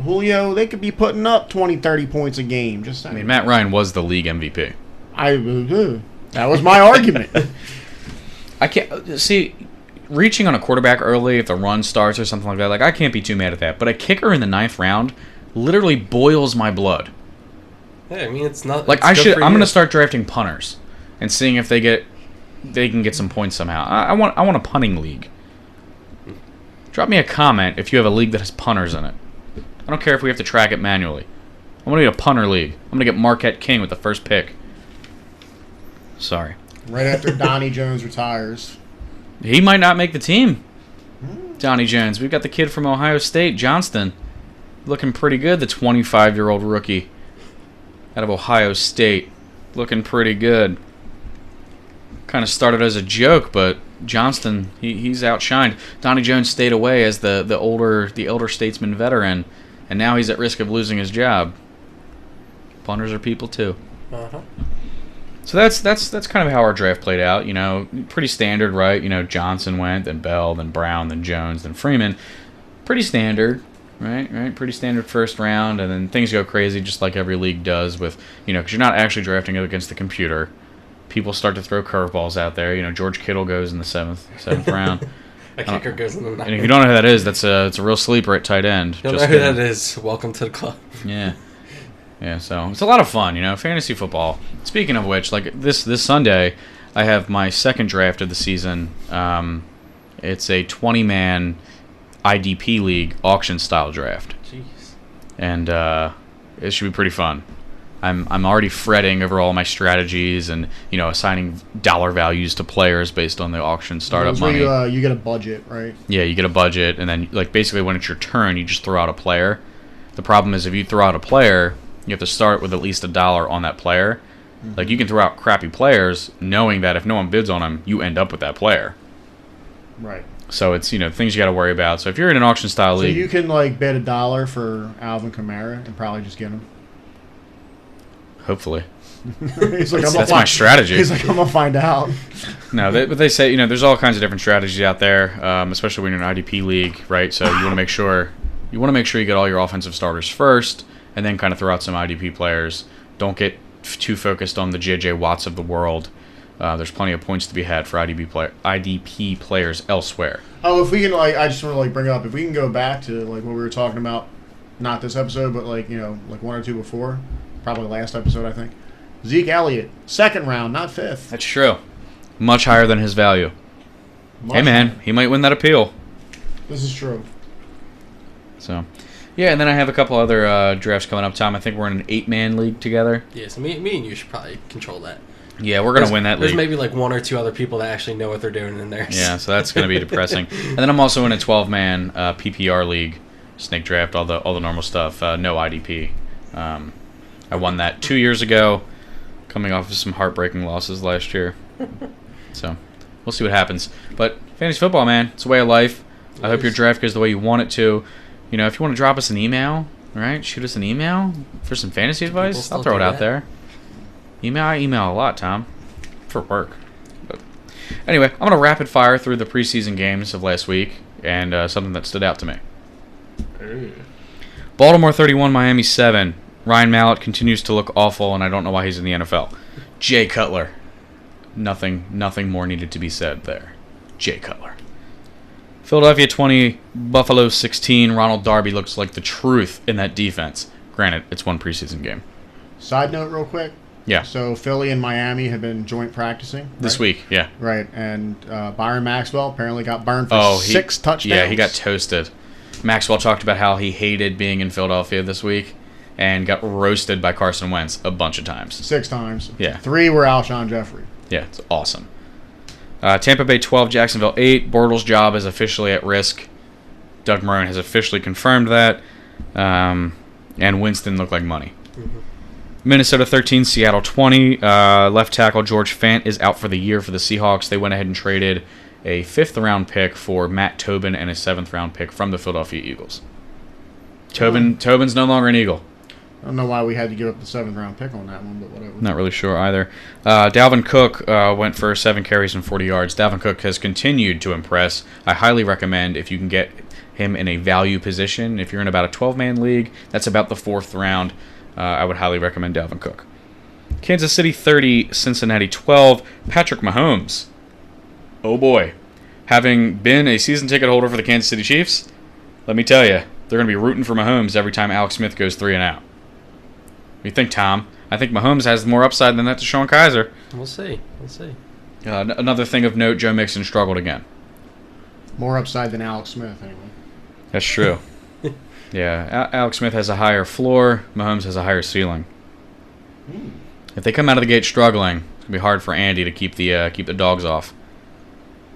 Julio, they could be putting up 20, 30 points a game. Just I saying. mean, Matt Ryan was the league MVP. That was my argument. I can't see reaching on a quarterback early if the run starts or something like that. Like I can't be too mad at that. But a kicker in the 9th round literally boils my blood. Yeah, I mean, it's not... Like it's I good should. for I'm you. gonna start drafting punters and seeing if they can get some points somehow. I want a punting league. Drop me a comment if you have a league that has punters in it. I don't care if we have to track it manually. I'm gonna get a punter league. I'm gonna get Marquette King with the first pick. Sorry. Right after Donnie Jones retires. He might not make the team. Donnie Jones. We've got the kid from Ohio State, Johnston. Looking pretty good, the 25-year-old rookie out of Ohio State. Looking pretty good. Kind of started as a joke, but Johnston, he's outshined. Donnie Jones stayed away as the older statesman veteran, and now he's at risk of losing his job. Punters are people too. Uh-huh. So that's kind of how our draft played out. Pretty standard, right? Johnson went, then Bell, then Brown, then Jones, then Freeman. Pretty standard, right? Pretty standard first round, and then things go crazy just like every league does with, because you're not actually drafting it against the computer. People start to throw curveballs out there. George Kittle goes in the seventh round. A kicker goes in the 9th. And if you don't know who that is, it's a real sleeper at tight end. You don't Just know who kidding. that is. Welcome to the club. Yeah. Yeah, so it's a lot of fun, fantasy football. Speaking of which, like this Sunday, I have my second draft of the season. It's a 20-man IDP league auction style draft, Jeez. and it should be pretty fun. I'm already fretting over all my strategies and assigning dollar values to players based on the auction startup That's where money. you get a budget, right? Yeah, you get a budget, and then like basically when it's your turn, you just throw out a player. The problem is if you throw out a player, you have to start with at least $1 on that player. Mm-hmm. Like you can throw out crappy players, knowing that if no one bids on them, you end up with that player. Right. So it's things you got to worry about. So if you're in an auction style So league, you can like bid $1 for Alvin Kamara and probably just get him. hopefully He's like, that's my strategy. He's like, I'm gonna find out. No, but they say there's all kinds of different strategies out there, especially when you're in an IDP league, right? So you want to make sure you get all your offensive starters first, and then kind of throw out some IDP players. Don't get too focused on the J.J. Watts of the world. There's plenty of points to be had for IDP players elsewhere. Oh, if we can, I just want to bring up, if we can go back to what we were talking about not this episode, but like one or two before, probably last episode I think. Zeke Elliott, 2nd round, not 5th. That's true. Much higher than his value. Much Hey man, higher. he might win that appeal. This is true. So, yeah, and then I have a couple other drafts coming up, Tom. I think we're in an 8-man league together. Yeah, so me and you should probably control that. Yeah, we're going to win that There's league. maybe like 1 or 2 other people that actually know what they're doing in there. Yeah, so that's going to be depressing. And then I'm also in a 12-man PPR league, snake draft, all the normal stuff, no IDP. I won that 2 years ago, coming off of some heartbreaking losses last year. So, we'll see what happens. But fantasy football, man, it's a way of life. I hope your draft goes the way you want it to. You know, if you want to drop us an email, right? Shoot us an email for some fantasy advice. I'll throw it out there. I email a lot, Tom, for work. But anyway, I'm going to rapid fire through the preseason games of last week and something that stood out to me. Baltimore 31, Miami 7. Ryan Mallett continues to look awful, and I don't know why he's in the NFL. Jay Cutler. Nothing more needed to be said there. Jay Cutler. Philadelphia 20, Buffalo 16. Ronald Darby looks like the truth in that defense. Granted, it's one preseason game. Side note real quick. Yeah. So Philly and Miami have been joint practicing. Right? This week, yeah. Right, and Byron Maxwell apparently got burned for 6 touchdowns. Yeah, he got toasted. Maxwell talked about how he hated being in Philadelphia this week and got roasted by Carson Wentz a bunch of times. 6 times. Yeah. 3 were Alshon Jeffrey. Yeah, it's awesome. Tampa Bay 12, Jacksonville 8. Bortles' job is officially at risk. Doug Marrone has officially confirmed that. And Winston looked like money. Mm-hmm. Minnesota 13, Seattle 20. Left tackle George Fant is out for the year for the Seahawks. They went ahead and traded a 5th-round pick for Matt Tobin and a 7th-round pick from the Philadelphia Eagles. Tobin's no longer an Eagle. I don't know why we had to give up the 7th-round pick on that one, but whatever. Not really sure either. Dalvin Cook went for 7 carries and 40 yards. Dalvin Cook has continued to impress. I highly recommend if you can get him in a value position. If you're in about a 12-man league, that's about the 4th round. I would highly recommend Dalvin Cook. Kansas City 30, Cincinnati 12. Patrick Mahomes. Oh boy. Having been a season ticket holder for the Kansas City Chiefs, let me tell you, they're going to be rooting for Mahomes every time Alex Smith goes 3 and out. What do you think, Tom? I think Mahomes has more upside than that to Sean Kaiser. We'll see. Another thing of note, Joe Mixon struggled again. More upside than Alex Smith, anyway. That's true. Yeah, Alex Smith has a higher floor. Mahomes has a higher ceiling. If they come out of the gate struggling, it's going to be hard for Andy to keep the dogs off.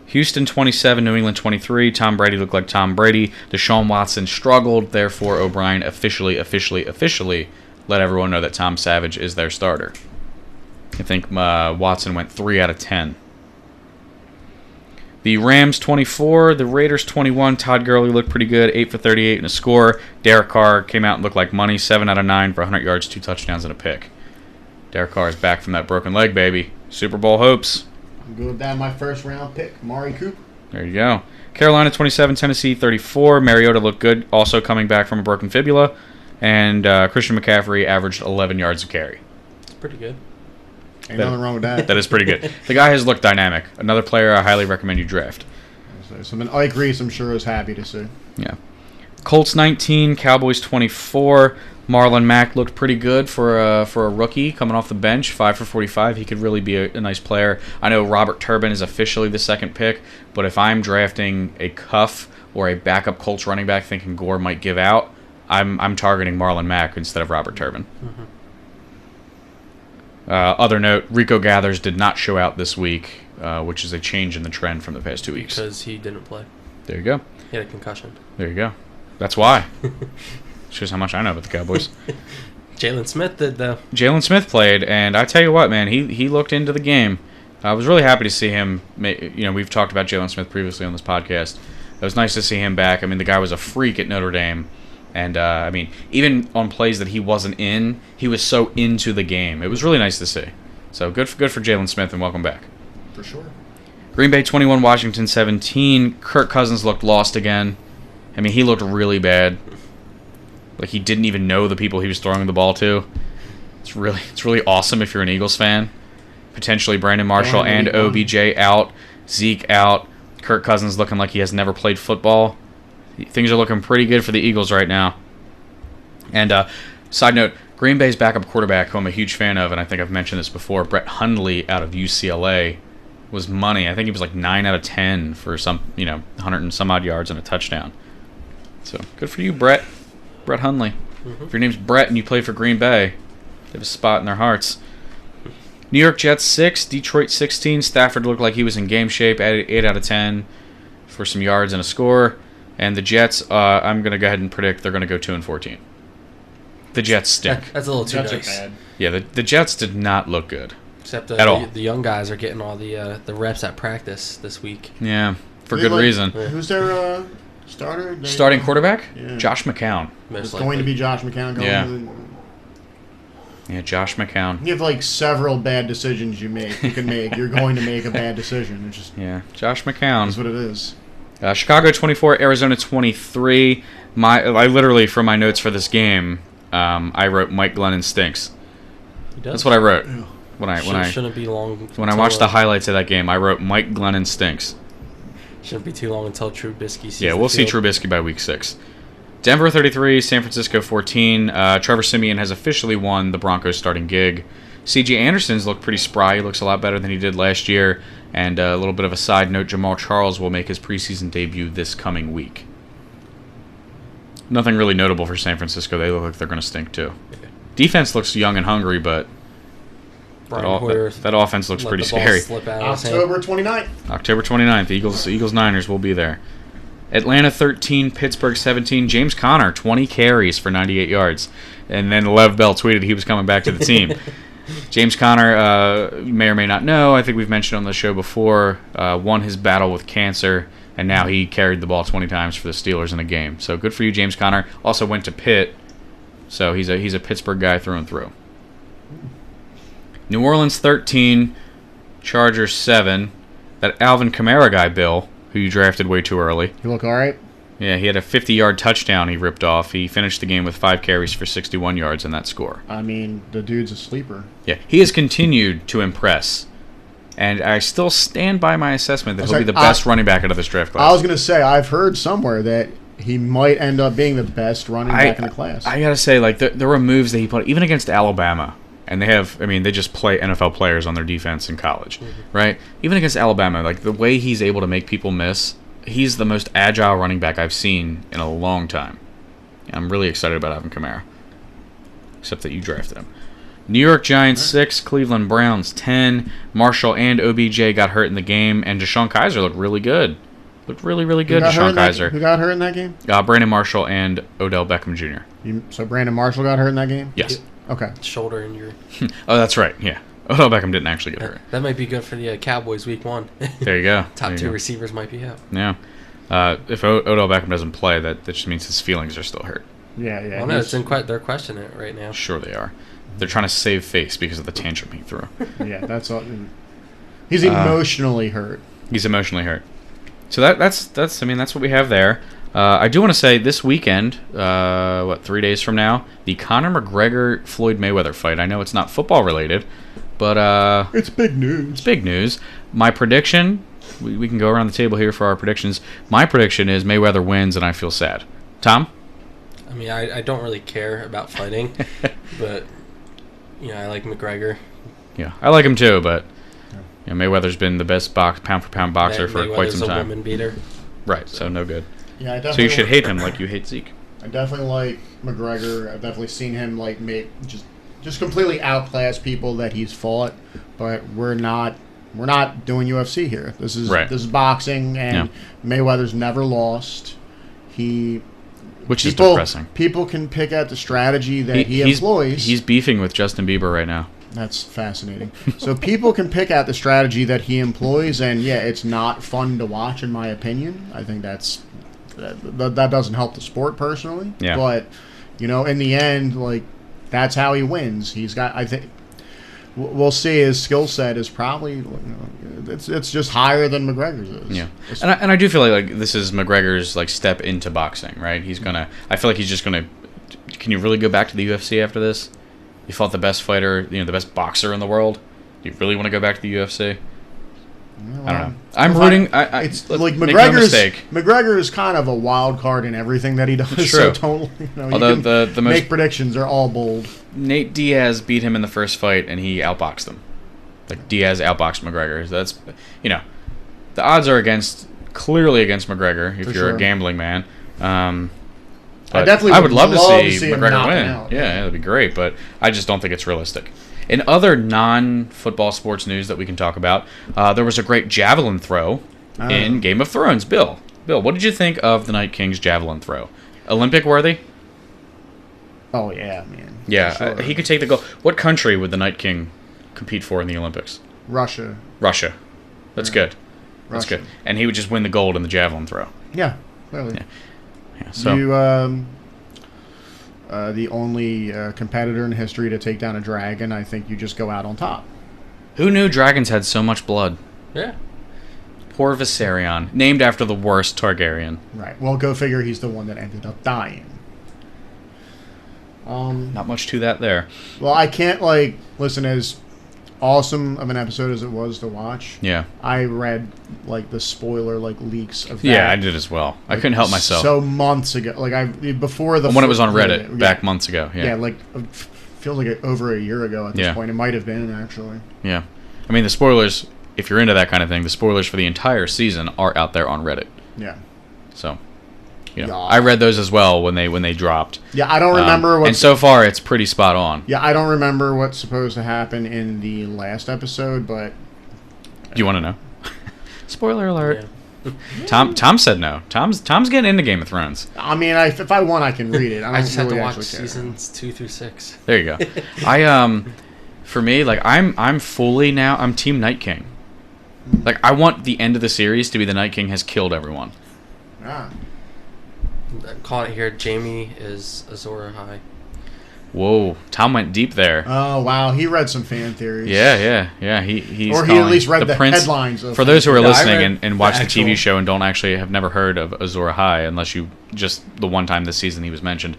Houston 27, New England 23. Tom Brady looked like Tom Brady. Deshaun Watson struggled. Therefore, O'Brien officially let everyone know that Tom Savage is their starter. I think Watson went 3 out of 10. The Rams 24, the Raiders 21. Todd Gurley looked pretty good, 8 for 38 and a score. Derek Carr came out and looked like money, 7 out of 9 for 100 yards, 2 touchdowns and a pick. Derek Carr is back from that broken leg, baby. Super Bowl hopes. I'm good with that. My 1st-round pick, Amari Cooper. There you go. Carolina 27, Tennessee 34. Mariota looked good, also coming back from a broken fibula. And Christian McCaffrey averaged 11 yards a carry. It's pretty good. Ain't nothing wrong with that. That is pretty good. The guy has looked dynamic. Another player I highly recommend you draft. Something Ike Reese, I'm sure, is happy to see. Yeah. Colts 19, Cowboys 24. Marlon Mack looked pretty good for a rookie coming off the bench, 5 for 45. He could really be a nice player. I know Robert Turbin is officially the 2nd pick, but if I'm drafting a cuff or a backup Colts running back thinking Gore might give out, I'm targeting Marlon Mack instead of Robert Turbin. Mm-hmm. Other note, Rico Gathers did not show out this week, which is a change in the trend from the past 2 weeks. Because he didn't play. There you go. He had a concussion. There you go. That's why. Shows how much I know about the Cowboys. Jalen Smith did, though. Jalen Smith played, and I tell you what, man, he looked into the game. I was really happy to see him. We've talked about Jalen Smith previously on this podcast. It was nice to see him back. I mean, the guy was a freak at Notre Dame. And, even on plays that he wasn't in, he was so into the game. It was really nice to see. So good for Jalen Smith, and welcome back. For sure. Green Bay 21, Washington 17. Kirk Cousins looked lost again. I mean, he looked really bad. Like he didn't even know the people he was throwing the ball to. It's really awesome if you're an Eagles fan. Potentially Brandon Marshall and OBJ out. Zeke out. Kirk Cousins looking like he has never played football. Things are looking pretty good for the Eagles right now. And side note, Green Bay's backup quarterback, who I'm a huge fan of, and I think I've mentioned this before, Brett Hundley out of UCLA, was money. I think he was like 9 out of 10 for some, 100 and some odd yards and a touchdown. So good for you, Brett. Brett Hundley. Mm-hmm. If your name's Brett and you play for Green Bay, they have a spot in their hearts. New York Jets 6, Detroit 16. Stafford looked like he was in game shape, 8 out of 10 for some yards and a score. And the Jets, I'm going to go ahead and predict they're going to go 2-14. The Jets stink. That's a little too nice. Bad. Yeah, the Jets did not look good. Except at all. The young guys are getting all the reps at practice this week. Yeah, for good reason. Who's their starter? Starting quarterback? Yeah. Josh McCown. It's going to be Josh McCown. Yeah, Josh McCown. You have like several bad decisions you can make. You're going to make a bad decision. It's just Josh McCown. That's what it is. Chicago 24, Arizona 23. I literally, from my notes for this game, I wrote Mike Glennon stinks. That's what I wrote. Yeah. When I shouldn't be long. When I watched the highlights of that game, I wrote Mike Glennon stinks. Shouldn't be too long until Trubisky sees we'll see Trubisky by week 6. Denver 33, San Francisco 14. Trevor Siemian has officially won the Broncos starting gig. C.J. Anderson's looked pretty spry. He looks a lot better than he did last year. And a little bit of a side note, Jamal Charles will make his preseason debut this coming week. Nothing really notable for San Francisco. They look like they're going to stink too. Defense looks young and hungry, but that offense looks pretty scary. October 29th. October 29th. Eagles Niners will be there. Atlanta 13, Pittsburgh 17. James Conner 20 carries for 98 yards, and then Lev Bell tweeted he was coming back to the team. James Conner, you may or may not know, I think we've mentioned on the show before, won his battle with cancer, and now he carried the ball 20 times for the Steelers in a game. So good for you, James Conner. Also went to Pitt, so he's a Pittsburgh guy through and through. New Orleans 13, Chargers 7. That Alvin Kamara guy, Bill, who you drafted way too early. You look all right? Yeah, he had a 50-yard touchdown he ripped off. He finished the game with 5 carries for 61 yards in that score. I mean, the dude's a sleeper. Yeah, he has continued to impress. And I still stand by my assessment that he'll be the best running back out of this draft class. I was going to say, I've heard somewhere that he might end up being the best running back in the class. I got to say, like, there were moves that he put, even against Alabama. And they just play NFL players on their defense in college, right? Even against Alabama, like, the way he's able to make people miss, he's the most agile running back I've seen in a long time. I'm really excited about Alvin Kamara. Except that you drafted him. New York Giants 6, Cleveland Browns 10. Marshall and OBJ got hurt in the game, and Deshaun Kaiser looked really good. Looked really, really good, Deshaun Kaiser. Who got hurt in that game? Brandon Marshall and Odell Beckham Jr. So Brandon Marshall got hurt in that game? Yes. Okay. Shoulder injury. Oh, that's right. Yeah. Odell Beckham didn't actually get hurt. That might be good for the Cowboys week 1. There you go. Top 2 receivers might be out. Yeah. If Odell Beckham doesn't play, that just means his feelings are still hurt. Yeah. Well, no, they're questioning it right now. Sure they are. They're trying to save face because of the tantrum he threw. Yeah, that's all. He's emotionally hurt. He's emotionally hurt. So that's what we have there. I do want to say this weekend, 3 days from now, the Conor McGregor Floyd Mayweather fight. I know it's not football related, but it's big news. It's big news. My prediction, we can go around the table here for our predictions. My prediction is Mayweather wins, and I feel sad. Tom? I mean, I don't really care about fighting, but I like McGregor. Yeah, I like him too, but Mayweather's been the best pound for pound boxer for quite some time. A woman beater. Right, so no good. Yeah, so you should hate him like you hate Zeke. I definitely like McGregor. I've definitely seen him make just completely outclass people that he's fought, but we're not doing UFC here. This is boxing, and Mayweather's never lost. Which is depressing. People can pick out the strategy that he employs. He's beefing with Justin Bieber right now. That's fascinating. So people can pick out the strategy that he employs, and it's not fun to watch, in my opinion. I think that doesn't help the sport personally. Yeah. But in the end, that's how he wins. He's got. I think we'll see. His skill set is probably it's just higher than McGregor's is. Yeah. And I do feel like this is McGregor's step into boxing, right? I feel like he's just gonna. Can you really go back to the UFC after this? You fought the best fighter, the best boxer in the world. Do you really want to go back to the UFC? I don't know. I'm rooting. It's let's like make no mistake. McGregor is kind of a wild card in everything that he does. It's So true. totally, Although you can the make most predictions are all bold. Nate Diaz beat him in the first fight, and he outboxed him. Like Diaz outboxed McGregor. So that's the odds are clearly against McGregor if For you're sure. a gambling man. I definitely would love to see him McGregor knock win. him out. Yeah, that'd be great, but I just don't think it's realistic. In other non-football sports news that we can talk about, there was a great javelin throw in Game of Thrones. Bill, what did you think of the Night King's javelin throw? Olympic worthy? Oh yeah, man. Yeah, For sure. he could take the gold. What country would the Night King compete for in the Olympics? Russia. That's good. That's Russia. good. And he would just win the gold in the javelin throw. Yeah, clearly. Yeah, so You, the only competitor in history to take down a dragon, I think you just go out on top. who knew dragons had so much blood? Yeah. Poor Viserion, named after the worst Targaryen. Right. Well, go figure. He's the one that ended up dying. Not much to that there. Well, I can't listen, as awesome of an episode as it was to watch. Yeah. I read the spoiler leaks of that. Yeah, I did as well. I couldn't help myself. So months ago, before the when it was on yeah, Reddit back months ago. Yeah. feels like over a year ago at this Yeah. point. It might have been actually. Yeah. I mean, the spoilers, if you're into that kind of thing, the spoilers for the entire season are out there on Reddit. Yeah. So, Yeah. I read those as well when they dropped. Yeah, I don't remember what. And so far, it's pretty spot on. Yeah, I don't remember what's supposed to happen in the last episode, but Do you want to know? Spoiler alert. Yeah. Tom said no. Tom's getting into Game of Thrones. I mean, if I want, I can read it. I, don't I just have to really watch actually care. seasons 2 through 6. There you go. For me, I'm fully now. I'm Team Night King. I want the end of the series to be the Night King has killed everyone. Ah. I'm calling it here. Jamie is Azor High. Whoa, Tom went deep there. Oh wow, he read some fan theories. Yeah. He's Or he at calling least read the prince. headlines of For those who are No, I listening read and watch the the TV actual- show and don't actually have never heard of Azor Ahai, unless you just the one time this season he was mentioned,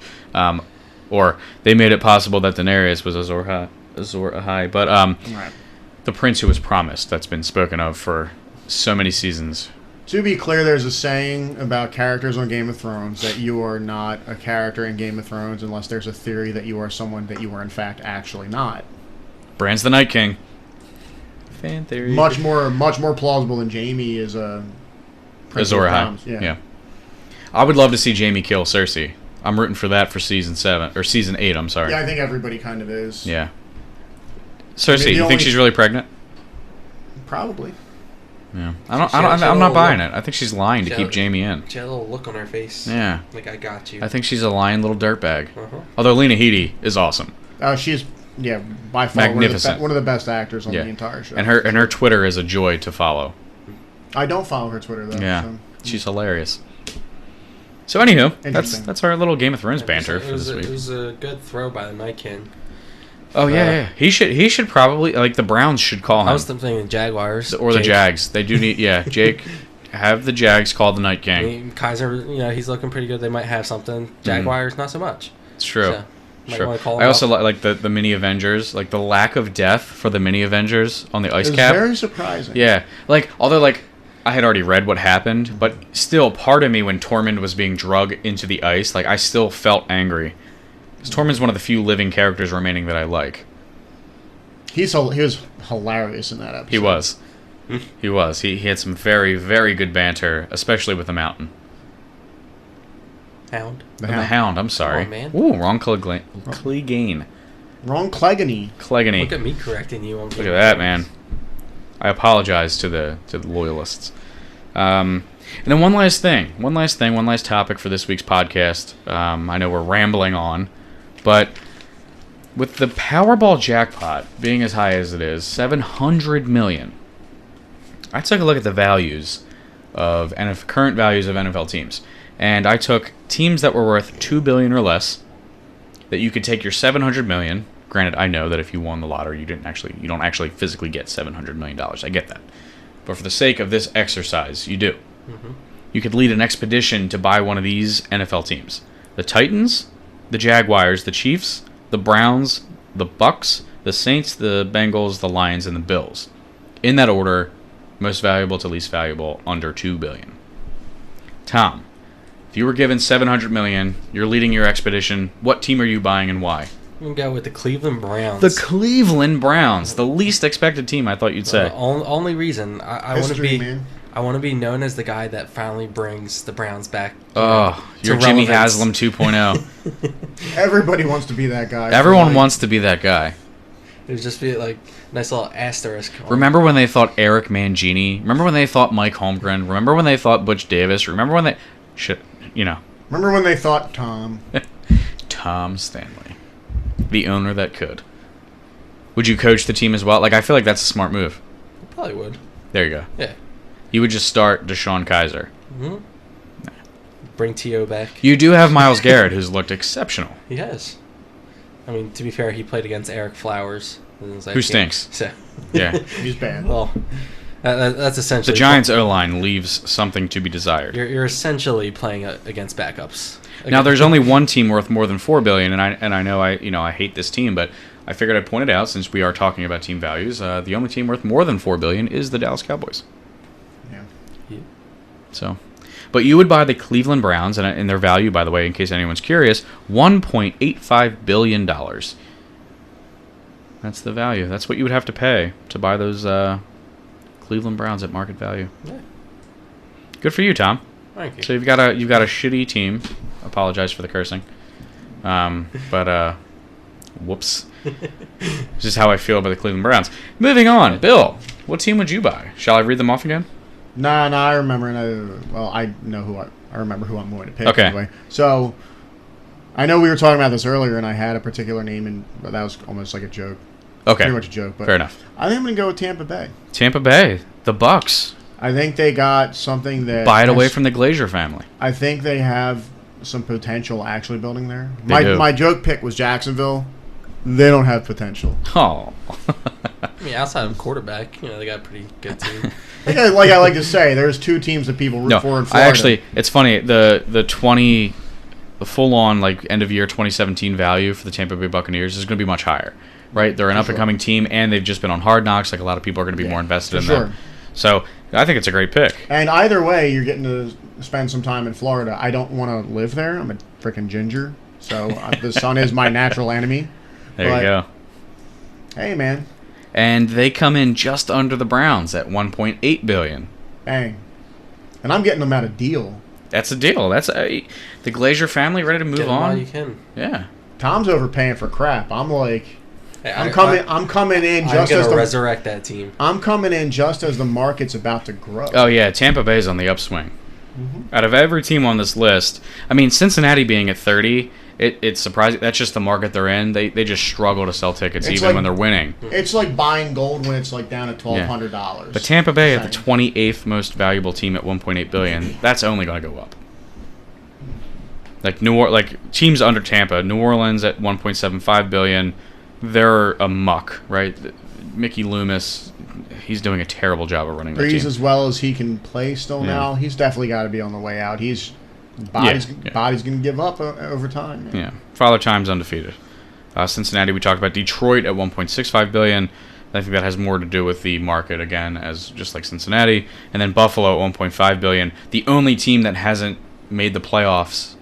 or they made it possible that Daenerys was Azor Ahai, but Right. the prince who was promised, that's been spoken of for so many seasons. To be clear, there's a saying about characters on Game of Thrones that you are not a character in Game of Thrones unless there's a theory that you are someone that you are in fact actually not. Bran's the Night King. Fan theory. Much more plausible than Jaime is a Prince of Azor Palms. Ahai. Yeah. I would love to see Jaime kill Cersei. I'm rooting for that for season 8. I'm sorry. Yeah, I think everybody kind of is. Yeah. Cersei, the you think only- she's really pregnant? Probably. Yeah. She had I'm a not little buying look. it. I think she's lying to She keep had- Jaime in. She had a little look on her face. Yeah. Like, I got you. I think she's a lying little dirtbag. Uh-huh. Although Lena Headey is awesome. She's by far Magnificent. one of the best actors on Yeah. the entire show. And her Twitter is a joy to follow. I don't follow her Twitter though. Yeah. So. She's hilarious. So anywho, Interesting. that's our little Game of Thrones It banter was, for this it week. was a good throw by the Night King. Oh yeah. He should probably the Browns should call him. I was thinking Jaguars. Or the Jake. Jags. They do need Jake have the Jags call the Night I King. mean, Kaiser, he's looking pretty good. They might have something. Jaguars, not so much. It's true. So, might Sure. wanna call I him also up. like the mini Avengers, the lack of death for the mini Avengers on the ice It was cap. very surprising. Yeah, although I had already read what happened, but still, part of me when Tormund was being dragged into the ice, I still felt angry because Tormund's one of the few living characters remaining that I like. He was hilarious in that episode. He was. He was. He had some very, very good banter, especially with the Mountain. Hound. The The Hound. Hound, I'm sorry. Come on, man. Ooh, wrong Clegane. Wrong Clegane. Clegane. Look at me correcting you on Look at that, man. I apologize to the loyalists. And then one last topic for this week's podcast. I know we're rambling on, but with the Powerball jackpot being as high as it is, $700 million, I took a look at the values of current values of NFL teams, and I took teams that were worth $2 billion or less. That you could take your $700 million. Granted, I know that if you won the lottery, you don't actually physically get $700 million. I get that, but for the sake of this exercise, you do. Mm-hmm. You could lead an expedition to buy one of these NFL teams: the Titans, the Jaguars, the Chiefs, the Browns, the Bucks, the Saints, the Bengals, the Lions, and the Bills. In that order, most valuable to least valuable, under $2 billion. Tom, if you were given $700 million, you're leading your expedition. What team are you buying and why? I'm going to go with the Cleveland Browns. The Cleveland Browns, the least expected team I thought you'd say. Only reason I want to be... Man. I want to be known as the guy that finally brings the Browns back. You're Jimmy Haslam 2.0. Everybody wants to be that guy. Everyone wants to be that guy. It would just be like nice little asterisk. Remember when they thought Eric Mangini? Remember when they thought Mike Holmgren? Remember when they thought Butch Davis? Remember when they... Remember when they thought Tom? Tom Stanley. The owner that could. Would you coach the team as well? Like, I feel like that's a smart move. I probably would. There you go. Yeah. You would just start Deshaun Kaiser. Mm-hmm. Bring T.O. back. You do have Myles Garrett, who's looked exceptional. He has. I mean, to be fair, he played against Eric Flowers. Who stinks. So. Yeah. He's bad. Well, that's essentially... The Giants' O-line leaves something to be desired. You're essentially playing against backups. Now, there's only one team worth more than $4 billion, and I know I hate this team, but I figured I'd point it out since we are talking about team values. The only team worth more than $4 billion is the Dallas Cowboys. Yeah. So, but you would buy the Cleveland Browns, and their value, by the way, in case anyone's curious, $1.85 billion. That's the value. That's what you would have to pay to buy those Cleveland Browns at market value. Yeah. Good for you, Tom. Thank you. So you've got a shitty team. Apologize for the cursing. But whoops. This is how I feel about the Cleveland Browns. Moving on, Bill. What team would you buy? Shall I read them off again? Nah, I remember. I know who I remember who I'm going to pick. Okay. Anyway. So, I know we were talking about this earlier, and I had a particular name, but that was almost like a joke. Okay. Pretty much a joke. But fair enough. I think I'm going to go with Tampa Bay. Tampa Bay, the Bucks. I think they got something that... Buy it away from the Glazier family. I think they have some potential actually building there. They do. My joke pick was Jacksonville. They don't have potential. Oh. I mean, outside of quarterback, they got a pretty good team. Like I like to say, there's two teams that people root for in Florida. It's funny. The full-on like end of year 2017 value for the Tampa Bay Buccaneers is going to be much higher, right? They're an up-and-coming team, and they've just been on Hard Knocks. Like a lot of people are going to be more invested in them. So I think it's a great pick. And either way, you're getting to spend some time in Florida. I don't want to live there. I'm a freaking ginger, so the sun is my natural enemy. There you go. Hey, man. And they come in just under the Browns at $1.8 billion. Bang. And I'm getting them at a deal. That's a deal. That's the Glazier family ready to move on. While you can. Yeah. Tom's overpaying for crap. I'm like, hey, I'm coming in just as resurrect that team. I'm coming in just as the market's about to grow. Oh yeah, Tampa Bay's on the upswing. Mm-hmm. Out of every team on this list, I mean Cincinnati being at 30. It's surprising. That's just the market they're in. They just struggle to sell tickets when they're winning. It's like buying gold when it's like down at $1,200. But Tampa Bay at the 28th most valuable team at $1.8 billion. That's only going to go up. Like teams under Tampa, New Orleans at $1.75 billion. They're a muck, right? Mickey Loomis, he's doing a terrible job of running that team. Breeze as well as he can play still now. He's definitely got to be on the way out. Body's going to give up over time. Man. Yeah. Father Time's undefeated. Cincinnati, we talked about. Detroit at $1.65 billion. I think that has more to do with the market, again, as just like Cincinnati. And then Buffalo at $1.5 billion. The only team that hasn't made the playoffs.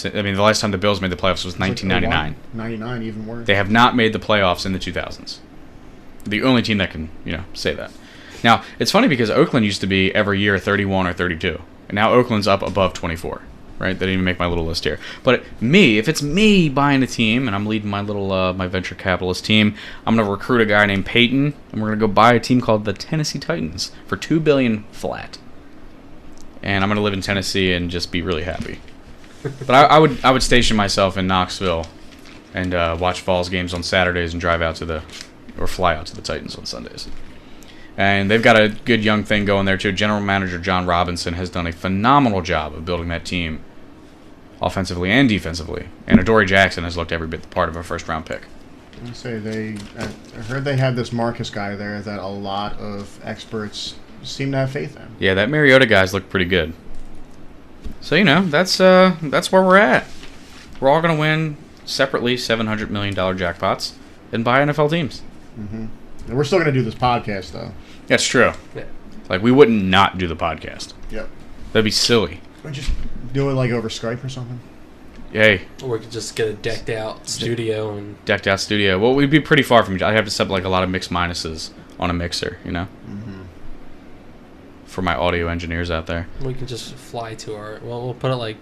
I mean, the last time the Bills made the playoffs was 1999. 99, even worse. They have not made the playoffs in the 2000s. The only team that can, say that. Now, it's funny because Oakland used to be every year 31 or 32. And now Oakland's up above 24, right? They didn't even make my little list here. But if it's me buying a team, and I'm leading my little my venture capitalist team, I'm going to recruit a guy named Peyton, and we're going to go buy a team called the Tennessee Titans for $2 billion flat. And I'm going to live in Tennessee and just be really happy. But I would station myself in Knoxville and watch Vols games on Saturdays and fly out to the Titans on Sundays. And they've got a good young thing going there, too. General Manager John Robinson has done a phenomenal job of building that team offensively and defensively. And Adoree Jackson has looked every bit the part of a first-round pick. I heard they have this Marcus guy there that a lot of experts seem to have faith in. Yeah, that Mariota guy's looked pretty good. So, that's where we're at. We're all going to win separately $700 million jackpots and buy NFL teams. Mm-hmm. And we're still going to do this podcast, though. That's true. Yeah. Like, we wouldn't not do the podcast. Yep. That'd be silly. Or just do it like over Skype or something. Yay. Or we could just get a decked out studio and Decked out studio. Well, we'd be pretty far from each other. I'd have to set up like a lot of mix minuses on a mixer, you know? Mm-hmm. For my audio engineers out there. we can just fly to our. Well, we'll put it like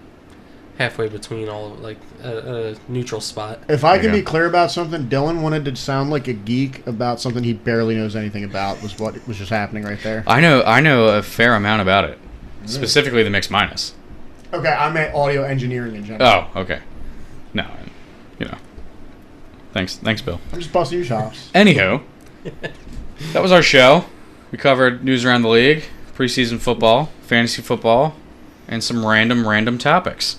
halfway between all of, like a neutral spot. If I There can you be go. clear about something, Dylan wanted to sound like a geek about something he barely knows anything about. Was what was just happening right there. I know a fair amount about it. Specifically the mix minus. Okay, I meant audio engineering in general. Oh, okay. No, you know. Thanks, Bill. I'm just busting your chops. Anywho, that was our show. We covered news around the league, preseason football, fantasy football, and some random topics.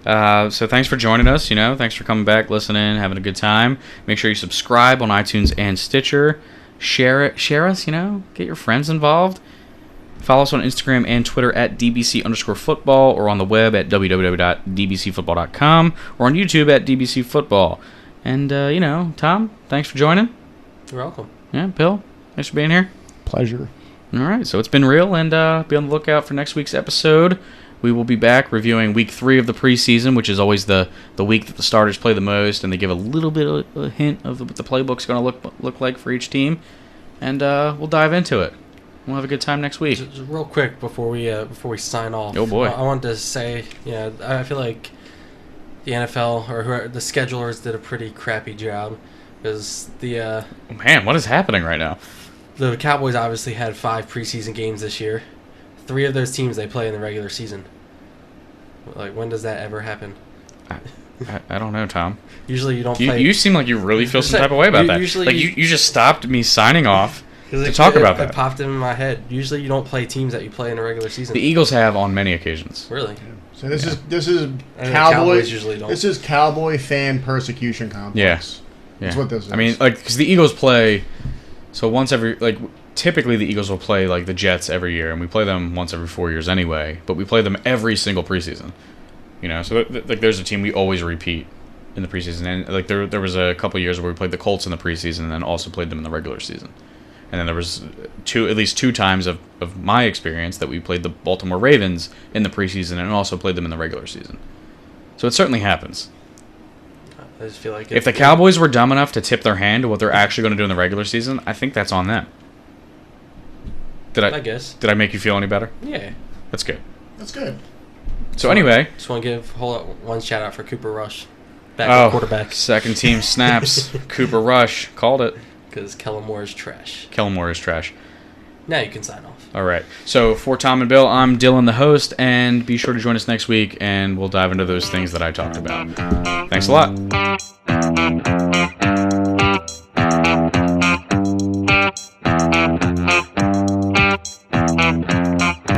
So thanks for joining us. You know, thanks for coming back, listening, having a good time. Make sure you subscribe on iTunes and Stitcher. Share us. You know, get your friends involved. Follow us on Instagram and Twitter at DBC_football, or on the web at www.dbcfootball.com, or on YouTube at DBC Football. And, you know, Tom, thanks for joining. You're welcome. Yeah, Bill, thanks for being here. Pleasure. All right, so it's been real, and be on the lookout for next week's episode. We will be back reviewing week 3 of the preseason, which is always the week that the starters play the most, and they give a little bit of a hint of what the playbook's going to look like for each team. And we'll dive into it. We'll have a good time next week. Just real quick before we sign off. Oh, boy. I wanted to say, I feel like the NFL or the schedulers did a pretty crappy job, because Oh, man, what is happening right now? the Cowboys obviously had 5 preseason games this year. 3 of those teams they play in the regular season. Like, when does that ever happen? I don't know, Tom. Usually you don't play. You seem like you really feel some type of way about that. Usually Like, you just stopped me signing off to it, talk about it that. popped in my head. Usually you don't play teams that you play in the regular season. The Eagles have on many occasions. Really? So this is And the Cowboy. Cowboys usually don't. This is Cowboy fan persecution complex. Yeah. That's what this is. I mean, like, because the Eagles play, so once every, like, typically the Eagles will play, like, the Jets every year, and we play them once every 4 years anyway, but we play them every single preseason. You know, so, like, there's a team we always repeat in the preseason, and, like, there was a couple years where we played the Colts in the preseason and then also played them in the regular season. And then there was at least two times of my experience that we played the Baltimore Ravens in the preseason and also played them in the regular season. So it certainly happens. I just feel like If the Cowboys were dumb enough to tip their hand to what they're actually going to do in the regular season, I think that's on them. I guess. Did I make you feel any better? Yeah. That's good. That's good. So anyway, Just want to give one shout out for Cooper Rush, backup quarterback, second team snaps. Cooper Rush called it. because Kellen Moore is trash. Kellen Moore is trash. Now you can sign off. All right. So for Tom and Bill, I'm Dylan, the host, and be sure to join us next week, and we'll dive into those things that I talked about. Thanks a lot.